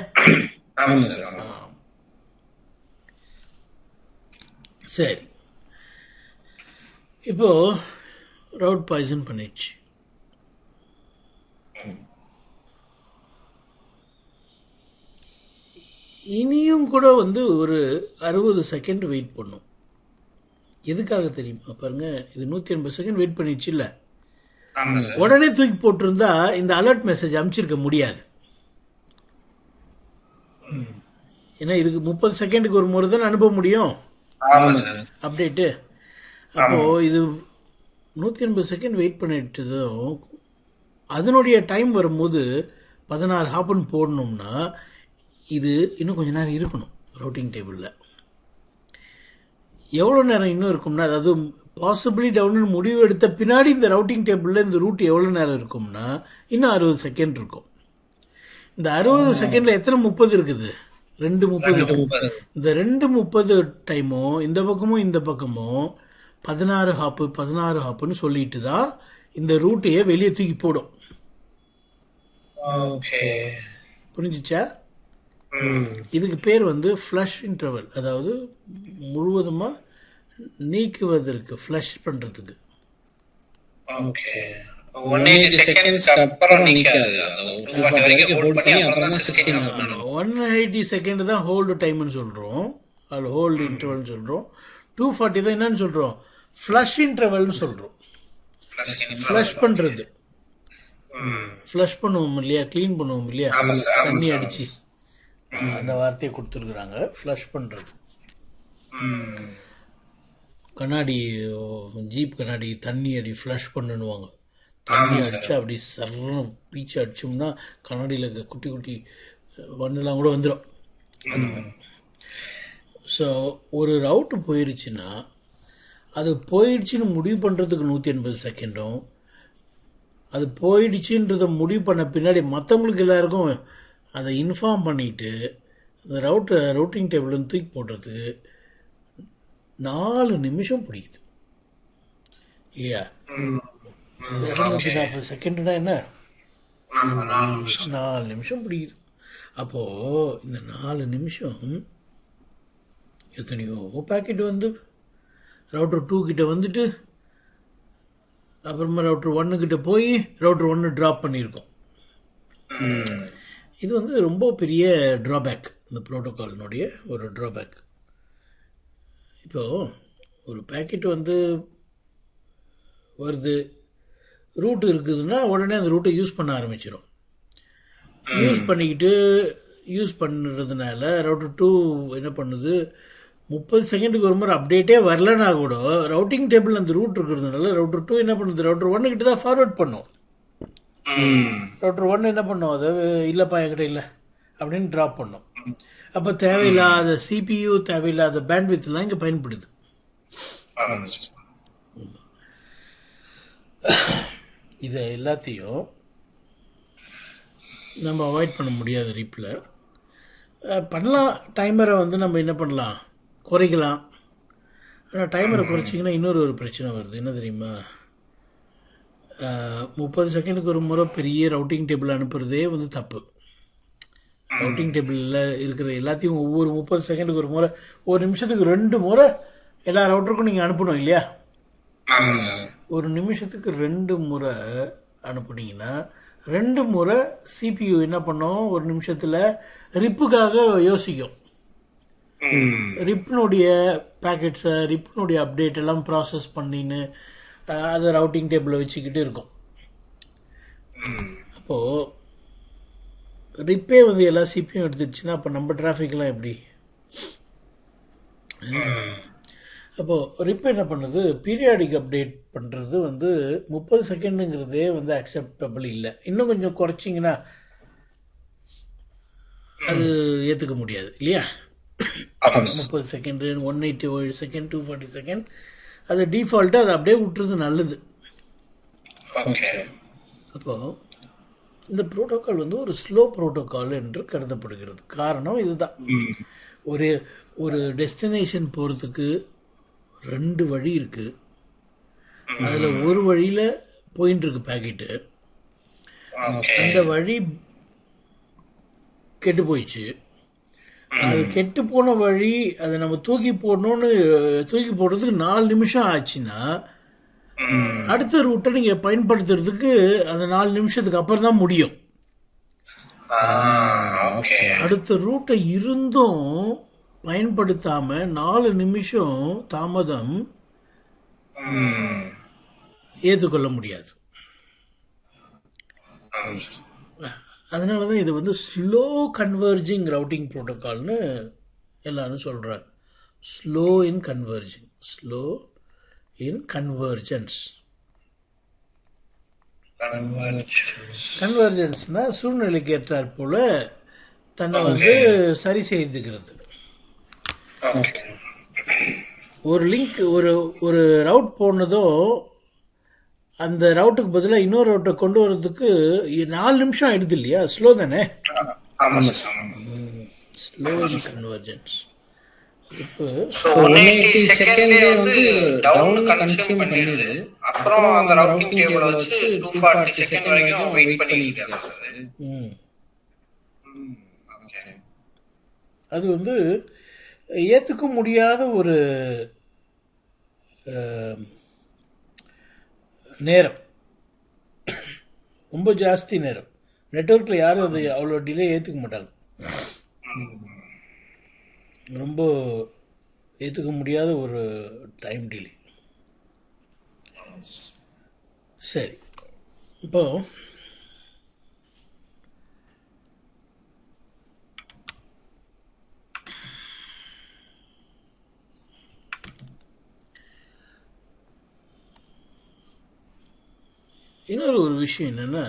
சரி, இப்போ ரவுட் பாய்சன் பண்ணிடுச்சு. இனியும் கூட வந்து ஒரு 60 செகண்ட் வெயிட் பண்ணும். எதுக்காக தெரியுமா? பாருங்க, இது 180 செகண்ட் வெயிட் பண்ணிடுச்சு இல்ல, உடனே தூக்கி போட்டிருந்தா இந்த அலர்ட் மெசேஜ் அனுப்பிச்சிருக்க முடியாது. ஏன்னா இதுக்கு 30 செகண்டுக்கு ஒரு முறை தான் அனுப்ப முடியும் அப்டேட்டு. அப்போ இது 180 செகண்ட் வெயிட் பண்ணிட்டதும் அதனுடைய டைம் வரும்போது 16 ஹாப்னு போடணும்னா இது இன்னும் கொஞ்ச நேரம் இருக்கணும் ரவுட்டிங் டேபிளில். எவ்வளோ நேரம் இன்னும் இருக்கும்னா, அதாவது பாசிபிளி டவுன்னு முடிவு எடுத்த பின்னாடி இந்த ரவுட்டிங் டேபிளில் இந்த ரூட் எவ்வளோ நேரம் இருக்கும்னா இன்னும் 60 செகண்ட் இருக்கும். இந்த 60 செகண்டில் எத்தனை 30 இருக்குது? 2:30. இந்த 2:30 டைமும் இந்த பக்கமும் இந்த பக்கமும் 16 ஹாப்புன்னு சொல்லிட்டு தான் இந்த ரூட்டையே வெளியே தூக்கி போடும். புரிஞ்சிச்சா? இதுக்கு பேர் வந்து ஃப்ளஷ் இன்டர்வல், அதாவது முழுவதுமா நீக்குவதற்கு, ஃப்ளஷ் பண்றதுக்கு. 180 செகண்ட்ஸ்க்கு அப்புறம் நீக்காது. 180 செகண்ட் தான் ஹோல்டு டைம்னு சொல்றோம், அது ஹோல்டு இன்டர்வல்னு சொல்றோம். 240 தான் என்னன்னு சொல்றோம்? ஃப்ளஷ் இன்டர்வல்னு சொல்றோம். ஃப்ளஷ் பண்றது, ஃப்ளஷ் பண்ணுவோம் இல்லையா, க்ளீன் பண்ணுவோம் இல்லையா, தண்ணி அடிச்சு, அந்த வார்த்தையை கொடுத்துருக்குறாங்க. ஃப்ளஷ் பண்றது. கண்ணாடி, ஜீப் கண்ணாடி தண்ணி அடி ஃப்ளஷ் பண்ணுவாங்க. தண்ணி அடிச்சு அப்படி சர்ன்னு பீச்சு அடிச்சோம்னா கண்ணாடியில் குட்டி குட்டி மண்ணெல்லாம் கூட வந்துடும். ஸோ ஒரு ரவுட்டு போயிருச்சுன்னா அது போயிடுச்சுன்னு முடிவு பண்ணுறதுக்கு 180 செகண்டும், அது போயிடுச்சுன்றதை முடிவு பண்ண பின்னாடி மற்றவங்களுக்கு எல்லாருக்கும் அதை இன்ஃபார்ம் பண்ணிவிட்டு அந்த ரவுட்டிங் டேபிள்னு தூக்கி போடுறதுக்கு 4 நிமிஷம் பிடிக்குது இல்லையா? 240 செகண்டுனா என்ன? 4 நிமிஷம் பிடிக்குது. அப்போது இந்த 4 நிமிஷம் எத்தனையோ பேக்கெட் வந்து ரவுட்டர் 2 கிட்ட வந்துட்டு அப்புறமா ரவுட்டர் 1 கிட்ட போய் ரவுட்டர் 1 ட்ராப் பண்ணியிருக்கோம். இது வந்து ரொம்ப பெரிய ட்ராபேக், இந்த ப்ரோட்டோக்காலினுடைய ஒரு ட்ராபேக். இப்போது ஒரு பேக்கெட் வந்து வருது, ரூட் இருக்குதுன்னா உடனே அந்த ரூட்டை யூஸ் பண்ண ஆரம்பிச்சிடும். யூஸ் பண்ணுறதுனால ரவுட்டர் 2 என்ன பண்ணுது, 30 செகண்டுக்கு ஒரு முறை அப்டேட்டே வரலனா கூட ரவுட்டிங் டேபிள் அந்த ரூட் இருக்கிறதுனால ரவுட்டர் 2 என்ன பண்ணுது, ரவுட்டர் 1 கிட்ட தான் ஃபார்வர்ட் பண்ணும். ரவுட்டர் 1 என்ன பண்ணும், அது இல்லைப்பா என்கிட்ட இல்லை அப்படின்னு ட்ராப் பண்ணும். அப்போ தேவையில்லாத CPU, தேவையில்லாத பேண்ட்வித்லாம் இங்கே பயன்படுது. இதை எல்லாத்தையும் நம்ம அவாய்ட் பண்ண முடியாது. ரிப்பில் பண்ணலாம், டைமரை வந்து நம்ம என்ன பண்ணலாம், குறைக்கலாம். ஆனால் டைமரை குறைச்சிங்கன்னா இன்னொரு பிரச்சனை வருது. என்ன தெரியுமா, 30 செகண்டுக்கு ஒரு முறை பெரிய ரவுட்டிங் டேபிள் அனுப்புறதே வந்து தப்பு. ரவுட்டிங் டேபிளில் இருக்கிற எல்லாத்தையும் ஒவ்வொரு 30 செகண்டுக்கு ஒரு முறை, ஒரு நிமிஷத்துக்கு 2 முறை எல்லா ரவுட்டருக்கும் நீங்கள் அனுப்பணும் இல்லையா? ஒரு நிமிஷத்துக்கு 2 முறை அனுப்புனீங்கன்னா 2 முறை CPU என்ன பண்ணோம், ஒரு நிமிஷத்தில் ரிப்புக்காக யோசிக்கும். ரிப்னுடைய பேக்கெட்ஸை, ரிப்னுடைய அப்டேட் எல்லாம் ப்ராசஸ் பண்ணின்னு அதை ரவுட்டிங் டேபிளில் வச்சுக்கிட்டு இருக்கும். அப்போது ரிப்பே வந்து எல்லா சிபியும் எடுத்துடுச்சுன்னா அப்போ நம்ம டிராஃபிக்லாம் எப்படி? அப்போது ரிப் என்ன பண்ணுது, பீரியாடிக் அப்டேட் பண்ணுறது வந்து 30 செகண்டுங்கிறதே வந்து அக்செப்டபிள் இல்லை. இன்னும் கொஞ்சம் குறைச்சிங்கன்னா அது ஏற்றுக்க முடியாது இல்லையா? 30 செகண்டு, 180 செகண்ட், 240 செகண்ட், அது டிஃபால்ட்டாக அதை அப்படியே விட்டுறது நல்லது. அப்போது இந்த ப்ரோட்டோக்கால் வந்து ஒரு ஸ்லோ ப்ரோட்டோக்கால் என்று கருதப்படுகிறது. காரணம் இதுதான், ஒரு டெஸ்டினேஷன் போகிறதுக்கு 2 வழி இருக்குது. அதில் ஒரு வழியில் போயின்னு இருக்கு பேக்கெட்டு, அந்த வழி கெட்டு போயிடுச்சு. அது கெட்டு போன வழி அதை நம்ம தூக்கி போடுறதுக்கு 4 நிமிஷம் ஆச்சுன்னா அடுத்த ரூட்டை நீங்கள் பயன்படுத்துறதுக்கு அந்த 4 நிமிஷத்துக்கு அப்புறம் தான் முடியும். அடுத்த ரூட்டை இருந்தும் பயன்படுத்தாம 4 நிமிஷம் தாமதம் ஏற்றுக்கொள்ள முடியாது. அதனால தான் இது வந்து ஸ்லோ கன்வர்ஜிங் ரவுட்டிங் ப்ரோட்டோக்கால்னு எல்லாரும் சொல்கிறாங்க. ஸ்லோ இன் கன்வர்ஜன்ஸ். கன்வர்ஜன்ஸ்னால் சூழ்நிலைக்கு ஏற்றாற் போல தன்னை வந்து சரி செய்துக்கிறது. ஒரு லிங்க், ஒரு ரவுட் போனதோ அந்த ரவுட்டுக்கு பதிலாக இன்னொரு ரவுட்டை கொண்டு வர்றதுக்கு 4 நிமிஷம் ஆயிடுது இல்லையா? ஸ்லோ தானே? ஸ்லோ இன் கன்வர்ஜன்ஸ். இப்போ 180 செகண்ட்ல வந்து டவுன் கன்சியூம் பண்ணிடுது. அப்புறம் அந்த ரவுட்டிங் டேபிள வச்சு 240 செகண்ட் வரைக்கும் வெயிட் பண்ணிட்டு இருக்காங்க. அது வந்து ஏற்றுக்க முடியாத ஒரு நேரம், ரொம்ப ஜாஸ்தி நேரம். நெட்வொர்க்கில் யாரும் அது அவ்வளோ டிலே ஏற்றுக்க மாட்டாங்க. ரொம்ப ஏற்றுக்க முடியாத ஒரு டைம் டிலே. சரி, இப்போ இன்னொரு விஷயம் என்னென்னா,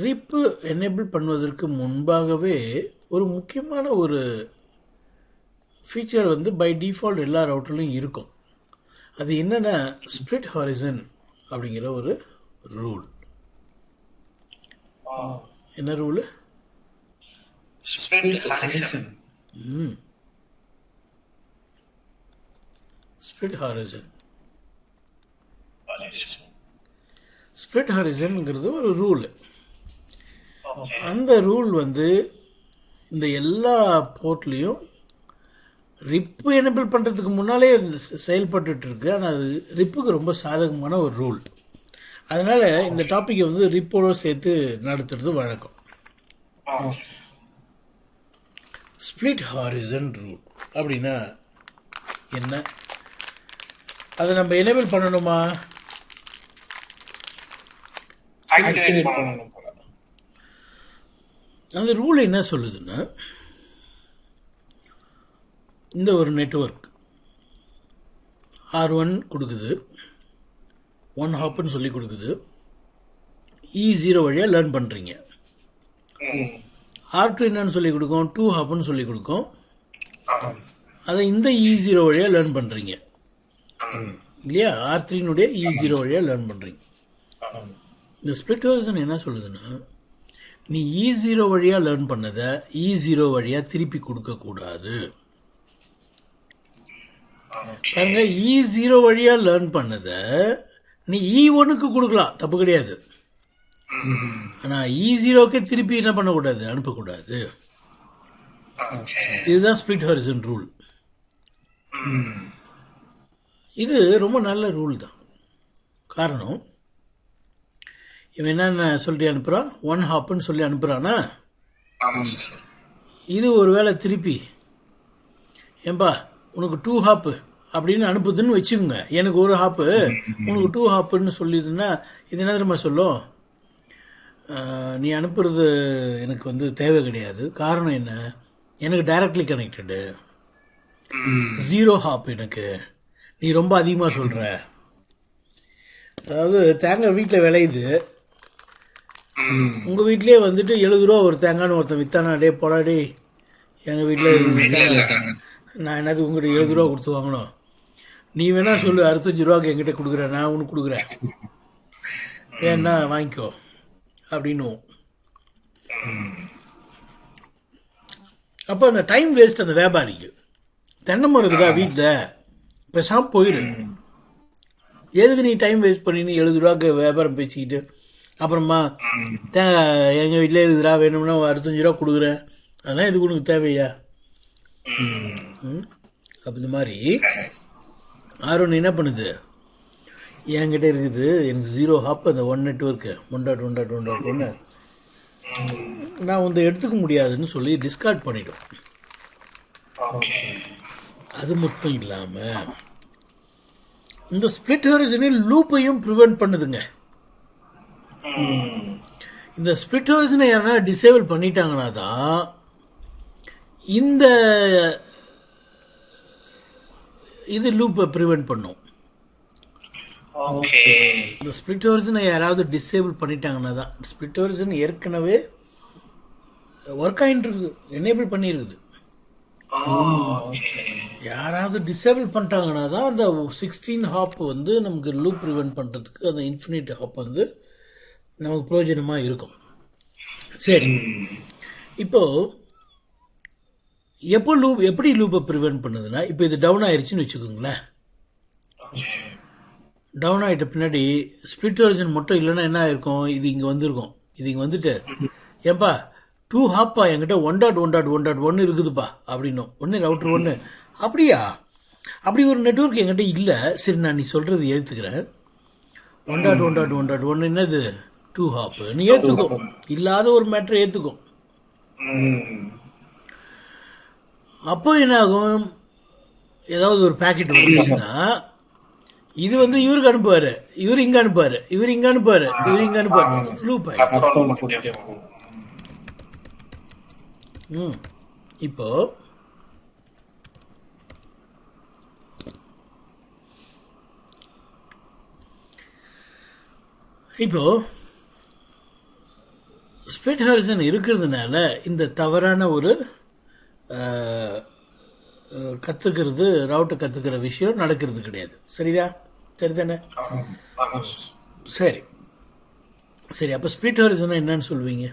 ரிப்பு எனேபிள் பண்ணுவதற்கு முன்பாகவே ஒரு முக்கியமான ஒரு ஃபீச்சர் வந்து பை டிஃபால்ட் எல்லா ரவுட்டர்லையும் இருக்கும். அது என்னென்னா ஸ்ப்ளிட் ஹாரிசன் அப்படிங்கிற ஒரு ரூல். என்ன ரூலு? Split Harrison. ஸ்ப்ளிட் ஹாரிசன்ங்கிறது ஒரு ரூல். அந்த ரூல் வந்து இந்த எல்லா போர்ட்லேயும் ரிப்பு எனபிள் பண்ணுறதுக்கு முன்னாலே செயல்பட்டு இருக்கு. ஆனால் அது ரிப்புக்கு ரொம்ப சாதகமான ஒரு ரூல். அதனால் இந்த டாப்பிக்கை வந்து ரிப்போட சேர்த்து நடத்துறது வழக்கம். ஸ்ப்ளிட் ஹாரிசன் ரூல் அப்படின்னா என்ன? அதை நம்ம எனேபிள் பண்ணணுமா? அந்த ரூல் என்ன சொல்லுதுன்னா, இந்த ஒரு நெட்வொர்க் R1 கொடுக்குது, 1 ஹாப்னு சொல்லி கொடுக்குது, E0 வழியாக லேர்ன் பண்ணுறீங்க. R2 என்னன்னு சொல்லி கொடுக்கும், 2 ஹாப்னு சொல்லி கொடுக்கும். அதை இந்த E0 வழியாக லேர்ன் பண்ணுறீங்க இல்லையா? R3னுடைய E0 வழியாக லேர்ன் பண்ணுறீங்க. இந்த ஸ்ப்ளிட் ஹாரிசன் என்ன சொல்லுதுன்னா, நீ E0 வழியாக லேர்ன் பண்ணதை E0 வழியாக திருப்பி கொடுக்கக்கூடாது. பாருங்க, E0 வழியாக லேர்ன் பண்ணதை நீ E1க்கு கொடுக்கலாம், தப்பு கிடையாது. ஆனால் E0க்கே திருப்பி என்ன பண்ணக்கூடாது, அனுப்பக்கூடாது. இதுதான் ஸ்ப்ளிட் ஹாரிசன் ரூல். இது ரொம்ப நல்ல ரூல் தான். காரணம், இவன் என்னென்ன சொல்லி அனுப்புகிறான், 1 ஹாப்னு சொல்லி அனுப்புகிறானா, இது ஒரு வேளை திருப்பி ஏன்பா உனக்கு 2 ஹாப்பு அப்படின்னு அனுப்புதுன்னு வச்சுக்கோங்க. எனக்கு 1 ஹாப்பு, உனக்கு 2 ஹாப்புன்னு சொல்லிதுன்னா இது என்ன தெரியுமா சொல்லும், நீ அனுப்புறது எனக்கு வந்து தேவை கிடையாது. காரணம் என்ன, எனக்கு டைரக்ட்லி கனெக்டடு, 0 ஹாப் எனக்கு, நீ ரொம்ப அதிகமாக சொல்கிற. அதாவது தேங்காய் வீட்டில் விளையுது, உங்கள் வீட்லேயே வந்துட்டு 70 ரூபா ஒரு தேங்காய்னு ஒருத்தன் விற்றானா, டே போடாடே எங்கள் வீட்டில் நான் என்னது உங்கள்கிட்ட 70 ரூபா கொடுத்து வாங்கணும், நீ வேணா சொல்லு 65 ரூபாய்க்கு என்கிட்ட கொடுக்குறேன், நான் உனக்கு கொடுக்குறேன், ஏன்னா வாங்கிக்கோ அப்படின்னு. அப்போ அந்த டைம் வேஸ்ட் அந்த வியாபாரிக்கு. தென்னை மரம் இருக்குதா வீட்டில், பேசாமல் போயிடு. எதுக்கு நீ டைம் வேஸ்ட் பண்ணி 70 ரூபாய்க்கு வியாபாரம் பேசிக்கிட்டு அப்புறமா எங்கள் வீட்டில் 70 ரூபா வேணும்னா 65 ரூபா கொடுக்குறேன், அதெல்லாம் எதுக்கு உனக்கு தேவையா? அப்போ இந்த மாதிரி R1 என்ன பண்ணுது, என்கிட்ட இருக்குது எனக்கு 0 ஹாப், அந்த 1 நெட்வொர்க்கு 1.1.1.1 நான் வந்து எடுத்துக்க முடியாதுன்னு சொல்லி டிஸ்கார்ட் பண்ணிடும். அது மட்டும் இல்லாமல் இந்த ஸ்ப்ளிட் ஹாரிசனில் லூப்பையும் ப்ரிவென்ட் பண்ணுதுங்க. இந்த ஸ்ப்ளிட் ஹாரிசனை யாரா டிசேபிள் பண்ணிட்டாங்கன்னா தான் இந்த இது லூப்பை ப்ரிவென்ட் பண்ணும். இந்த ஸ்ப்ளிட் ஹாரிசனை யாராவது டிசேபிள் பண்ணிட்டாங்கன்னா தான், ஸ்ப்ளிட் ஹாரிசன் ஏற்கனவே ஒர்க் ஆகிட்டு இருக்குது, எனேபிள் பண்ணியிருக்குது. யாராவது டிசேபிள் பண்ணிட்டாங்கன்னா தான் அந்த 16 ஹாப் வந்து நமக்கு லூப் ப்ரிவென்ட் பண்ணுறதுக்கு அந்த இன்ஃபினிட் ஹாப் வந்து நமக்கு பிரயோஜனமாக இருக்கும். சரி, இப்போது எப்படி லூப்பை ப்ரிவென்ட் பண்ணுதுன்னா, இப்போ இது டவுன் ஆயிடுச்சுன்னு வச்சுக்கோங்களேன். டவுன் ஆகிட்ட பின்னாடி ஸ்ப்ளிட் ஹாரிசன் மட்டும் இல்லைன்னா என்ன ஆயிருக்கும், இது இங்கே வந்திருக்கும். இது இங்கே வந்துட்டு ஏன்பா 2 ஹாப்பா என்கிட்ட 1.1.1.1 இருக்குதுப்பா அப்படின்னும். ஒன்று ரவுட்டர் 1, அப்படியா, அப்படி ஒரு நெட்வொர்க் என்கிட்ட இல்லை. சரி, நான் நீ சொல்கிறது ஏற்றுக்கிறேன். 1.1.1.1 என்னது 2 ஹாப்பு, நீ ஏற்றுக்கும். இல்லாத ஒரு மேட்ரை ஏற்றுக்கும். அப்போ என்ன ஆகும், ஏதாவது ஒரு பேக்கெட் வந்துச்சுன்னா இது வந்து இவருக்கு அனுப்புவார், இவர் இங்கே அனுப்புவார், இவர் இங்கே அனுப்புவார், இவர் இங்கே அனுப்புவார், லூப் ஆயிடும். இப்போ ஸ்ப்ளிட் ஹாரிசன் இருக்கிறதுனால இந்த தவறான ஒரு கற்றுக்கிறது ரவுட்டை கற்றுக்கிற விஷயம் நடக்கிறது கிடையாது. சரிதானே? சரி சரி. அப்போ ஸ்பிளிட் ஹாரிசன் என்னன்னு சொல்லுவீங்க?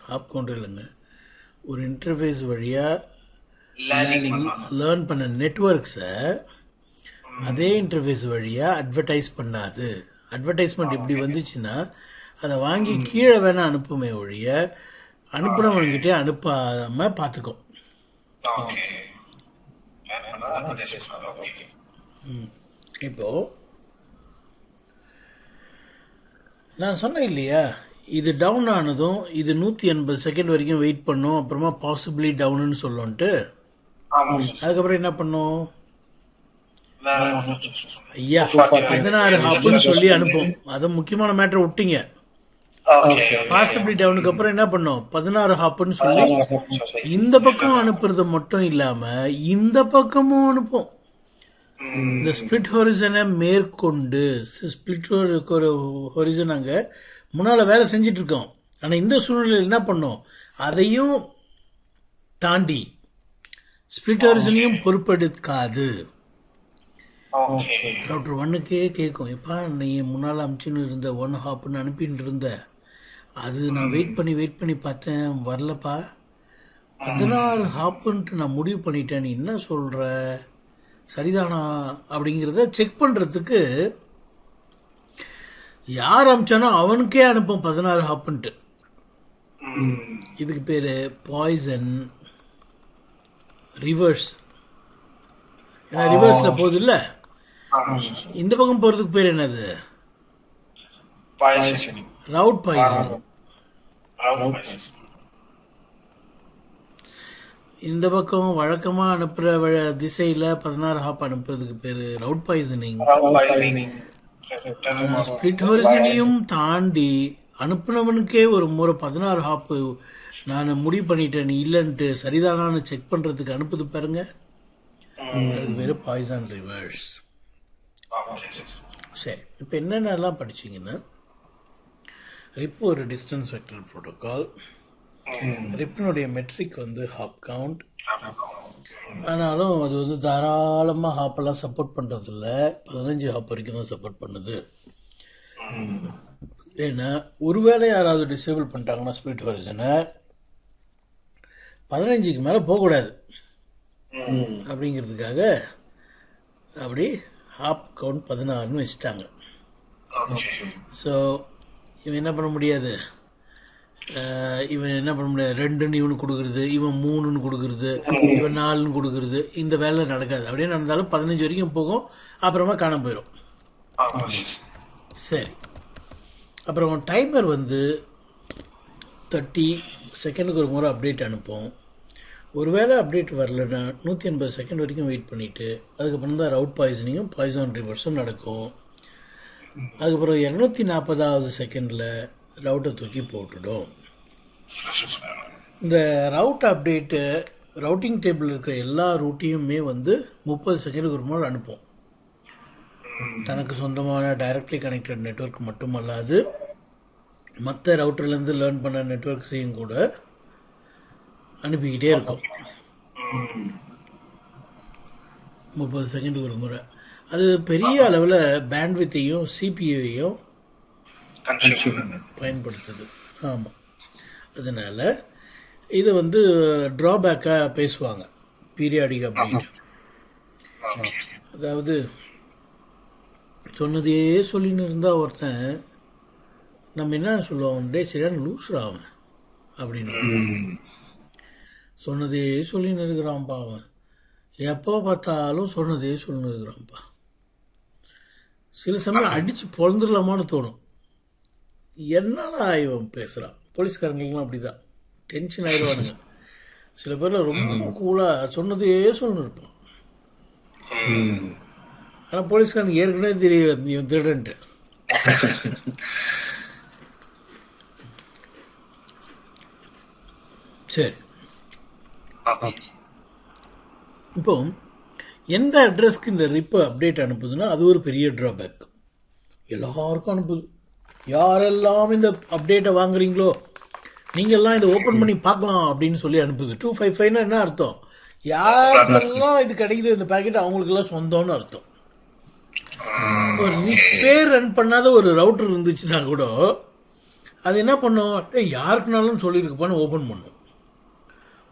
ஹாப் கவுண்டர் இல்லைங்க, ஒரு இன்டர்ஃபேஸ் வழியாக லேர்ன் பண்ண நெட்வொர்க்ஸை அதே இன்டர்ஃபேஸ் வழியாக அட்வர்டைஸ் பண்ணாது. அட்வர்டைஸ்மெண்ட் எப்படி வந்துச்சுன்னா அதை வாங்கி கீழே வேணால் அனுப்புமே ஒழிய அனுப்புனவன்கிட்டே அனுப்பாமல் பார்த்துக்கும். இப்போ நான் சொன்னேன் இல்லையா, இது டவுன் ஆனதும் இது 180 செகண்ட் வரைக்கும் வெயிட் பண்ணும், அப்புறமா பாசிபிளி டவுன்னு சொல்லுன்ட்டு. அதுக்கப்புறம் என்ன பண்ணும்? ஐயா 16 ஹாப்னு சொல்லி அனுப்பும். அது முக்கியமான மேட்டர் விட்டீங்க. பாசிபிளி டவுனுக்கு அப்புறம் என்ன பண்ணும்? 16 ஹாப்னு சொல்லி இந்த பக்கம் அனுப்புறது மட்டும் இல்லாம இந்த பக்கமும் அனுப்பும். இந்த ஸ்பிளிட் ஹொரிசனை மேற்கொண்டு ஸ்பிளிட் ஹொரிசன் அங்க முன்னால வேலை செஞ்சுட்டு இருக்கோம். ஆனா இந்த சூழ்நிலையில் என்ன பண்ணும்? அதையும் தாண்டி ஸ்பிளிட் ஹொரிசனையும் பொறுப்பெடுக்காது. டாக்டர் 1க்கே கேட்கும், எப்பா நீ முன்னால் அமிச்சுன்னு இருந்த 1 ஹாப்னு அனுப்பின்னு இருந்த, அது நான் வெயிட் பண்ணி பார்த்தேன், வரலப்பா. 16 ஹாப்புன்ட்டு நான் முடிவு பண்ணிட்டேன், நீ என்ன சொல்கிற, சரிதானா அப்படிங்கிறத செக் பண்ணுறதுக்கு யார் அமிச்சானோ அவனுக்கே அனுப்பும் 16 ஹாப்புன்ட்டு. இதுக்கு பேர் பாய்சன் ரிவர்ஸ். ஏன்னா ரிவர்ஸில் போகுது இல்லை, இந்த பக்கம் போகிறதுக்கு பேர் என்னது? Route poison. இந்த பக்கம் வழக்கமாக அனுப்புகிற திசையில் 16 ஹாப் அனுப்புறதுக்கு பேர் ரவுட் பாய்சனிங். ஸ்பிளிட் ஹொரிசனையும் தாண்டி அனுப்புனவனுக்கே ஒரு முறை 16 ஹாப்பு நான் முடிவு பண்ணிட்டேன் நீ இல்லைன்ட்டு சரிதானான்னு செக் பண்ணுறதுக்கு அனுப்புது பாருங்க, அதுக்கு பேர் பாய்சன் ரிவர்ஸ். சரி, இப்போ என்னென்னலாம் படிச்சிங்கன்னா, ரிப் ஒரு டிஸ்டன்ஸ் வெக்டர் ப்ரோட்டோகால். ரிப்பினுடைய மெட்ரிக் வந்து ஹாப் கவுண்ட். ஆனாலும் அது வந்து தாராளமாக ஹாப்பெல்லாம் சப்போர்ட் பண்ணுறதில்ல, 15 ஹாப் வரைக்கும் தான் சப்போர்ட் பண்ணுது. ஏன்னா ஒருவேளை யாராவது டிசேபிள் பண்ணிட்டாங்கன்னா ஸ்பிளிட் ஹொரிசனை 15க்கு மேலே போகக்கூடாது அப்படிங்கிறதுக்காக அப்படி ஹாப் கவுண்ட் 16ன்னு வச்சுட்டாங்க. ஸோ இவன் என்ன பண்ண முடியாது, 2ன்னு இவனுக்கு கொடுக்குறது, இவன் 3ன்னு கொடுக்குறது, இவன் 4ன்னு கொடுக்குறது, இந்த வேலை நடக்காது. அப்படியே நடந்தாலும் 15 வரைக்கும் போகும், அப்புறமா காணாம போயிடும். சரி, அப்புறம் டைமர் வந்து 30 செகண்டுக்கு ஒரு முறை அப்டேட் அனுப்போம். ஒருவேளை அப்டேட் வரலன்னா 180 செகண்ட் வரைக்கும் வெயிட் பண்ணிவிட்டு அதுக்கப்புறம் தான் ரவுட் பாய்சனிங்கும் பாய்சன் ரிவர்ஸும் நடக்கும். அதுக்கப்புறம் 240வது செகண்டில் ரவுட்டை தூக்கி போட்டுடும். இந்த ரவுட் அப்டேட்டு ரவுட்டிங் டேபிள் இருக்கிற எல்லா ரூட்டையுமே வந்து 30 செகண்டுக்கு ஒரு முறை அனுப்பும். தனக்கு சொந்தமான டைரக்ட்லி கனெக்டட் நெட்வொர்க் மட்டுமல்லாது மற்ற ரவுட்டர்லேருந்து லேர்ன் பண்ண நெட்வொர்க்ஸையும் கூட அனுப்பிக்கிட்டே இருக்கும் 30 செகண்டுக்கு ஒரு முறை. அது பெரிய அளவில் பேண்ட்வித்தையும் சிபியூவையும் பயன்படுத்துது. ஆமாம், அதனால் இது வந்து ட்ராபேக்காக பேசுவாங்க பீரியாடிக் அப்டேட். அதாவது சொன்னதே சொல்லின்னு இருந்தால் ஒருத்தன் நம்ம என்ன சொல்லுவோம், டே சரியான லூஸ்ரா அவன் அப்படின்னு. சொன்னதே சொல்லின்னு இருக்கிறான்ப்பா அவன், எப்போ பார்த்தாலும் சொன்னதே சொல்லின்னு இருக்கிறான்ப்பா. சில சமயம் அடித்து பொழந்துடலாமான்னு தோணும். என்னடா இவன் பேசுகிறான். போலீஸ்காரங்களுக்குலாம் அப்படி தான் டென்ஷன் ஆயிடுவானுங்க. சில பேரில் ரொம்ப கூலாக சொன்னதே சொல்லணும் இருப்பான். ஆனால் போலீஸ்காரனுக்கு ஏற்கனவே தெரியும் இவன் திருடன்ட்டு. சரி, இப்போ எந்த அட்ரஸ்க்கு இந்த ரிப் அப்டேட் அனுப்புதுன்னா அது ஒரு பெரிய ட்ராபேக். எல்லாருக்கும் அனுப்புது. யாரெல்லாம் இந்த அப்டேட்டை வாங்குறீங்களோ நீங்கள்லாம் இதை ஓப்பன் பண்ணி பார்க்கலாம் அப்படின்னு சொல்லி அனுப்புது. 255 என்ன அர்த்தம்? யாரெல்லாம் இது கிடைக்குது இந்த பேக்கெட் அவங்களுக்கெல்லாம் சொந்தம்னு அர்த்தம். ஒரு ரிப்பேர் ரன் பண்ணாத ஒரு ரவுட்டர் இருந்துச்சுன்னா கூட அது என்ன பண்ணும், யாருக்குனாலும் சொல்லியிருக்குப்பான்னு ஓப்பன் பண்ணும்.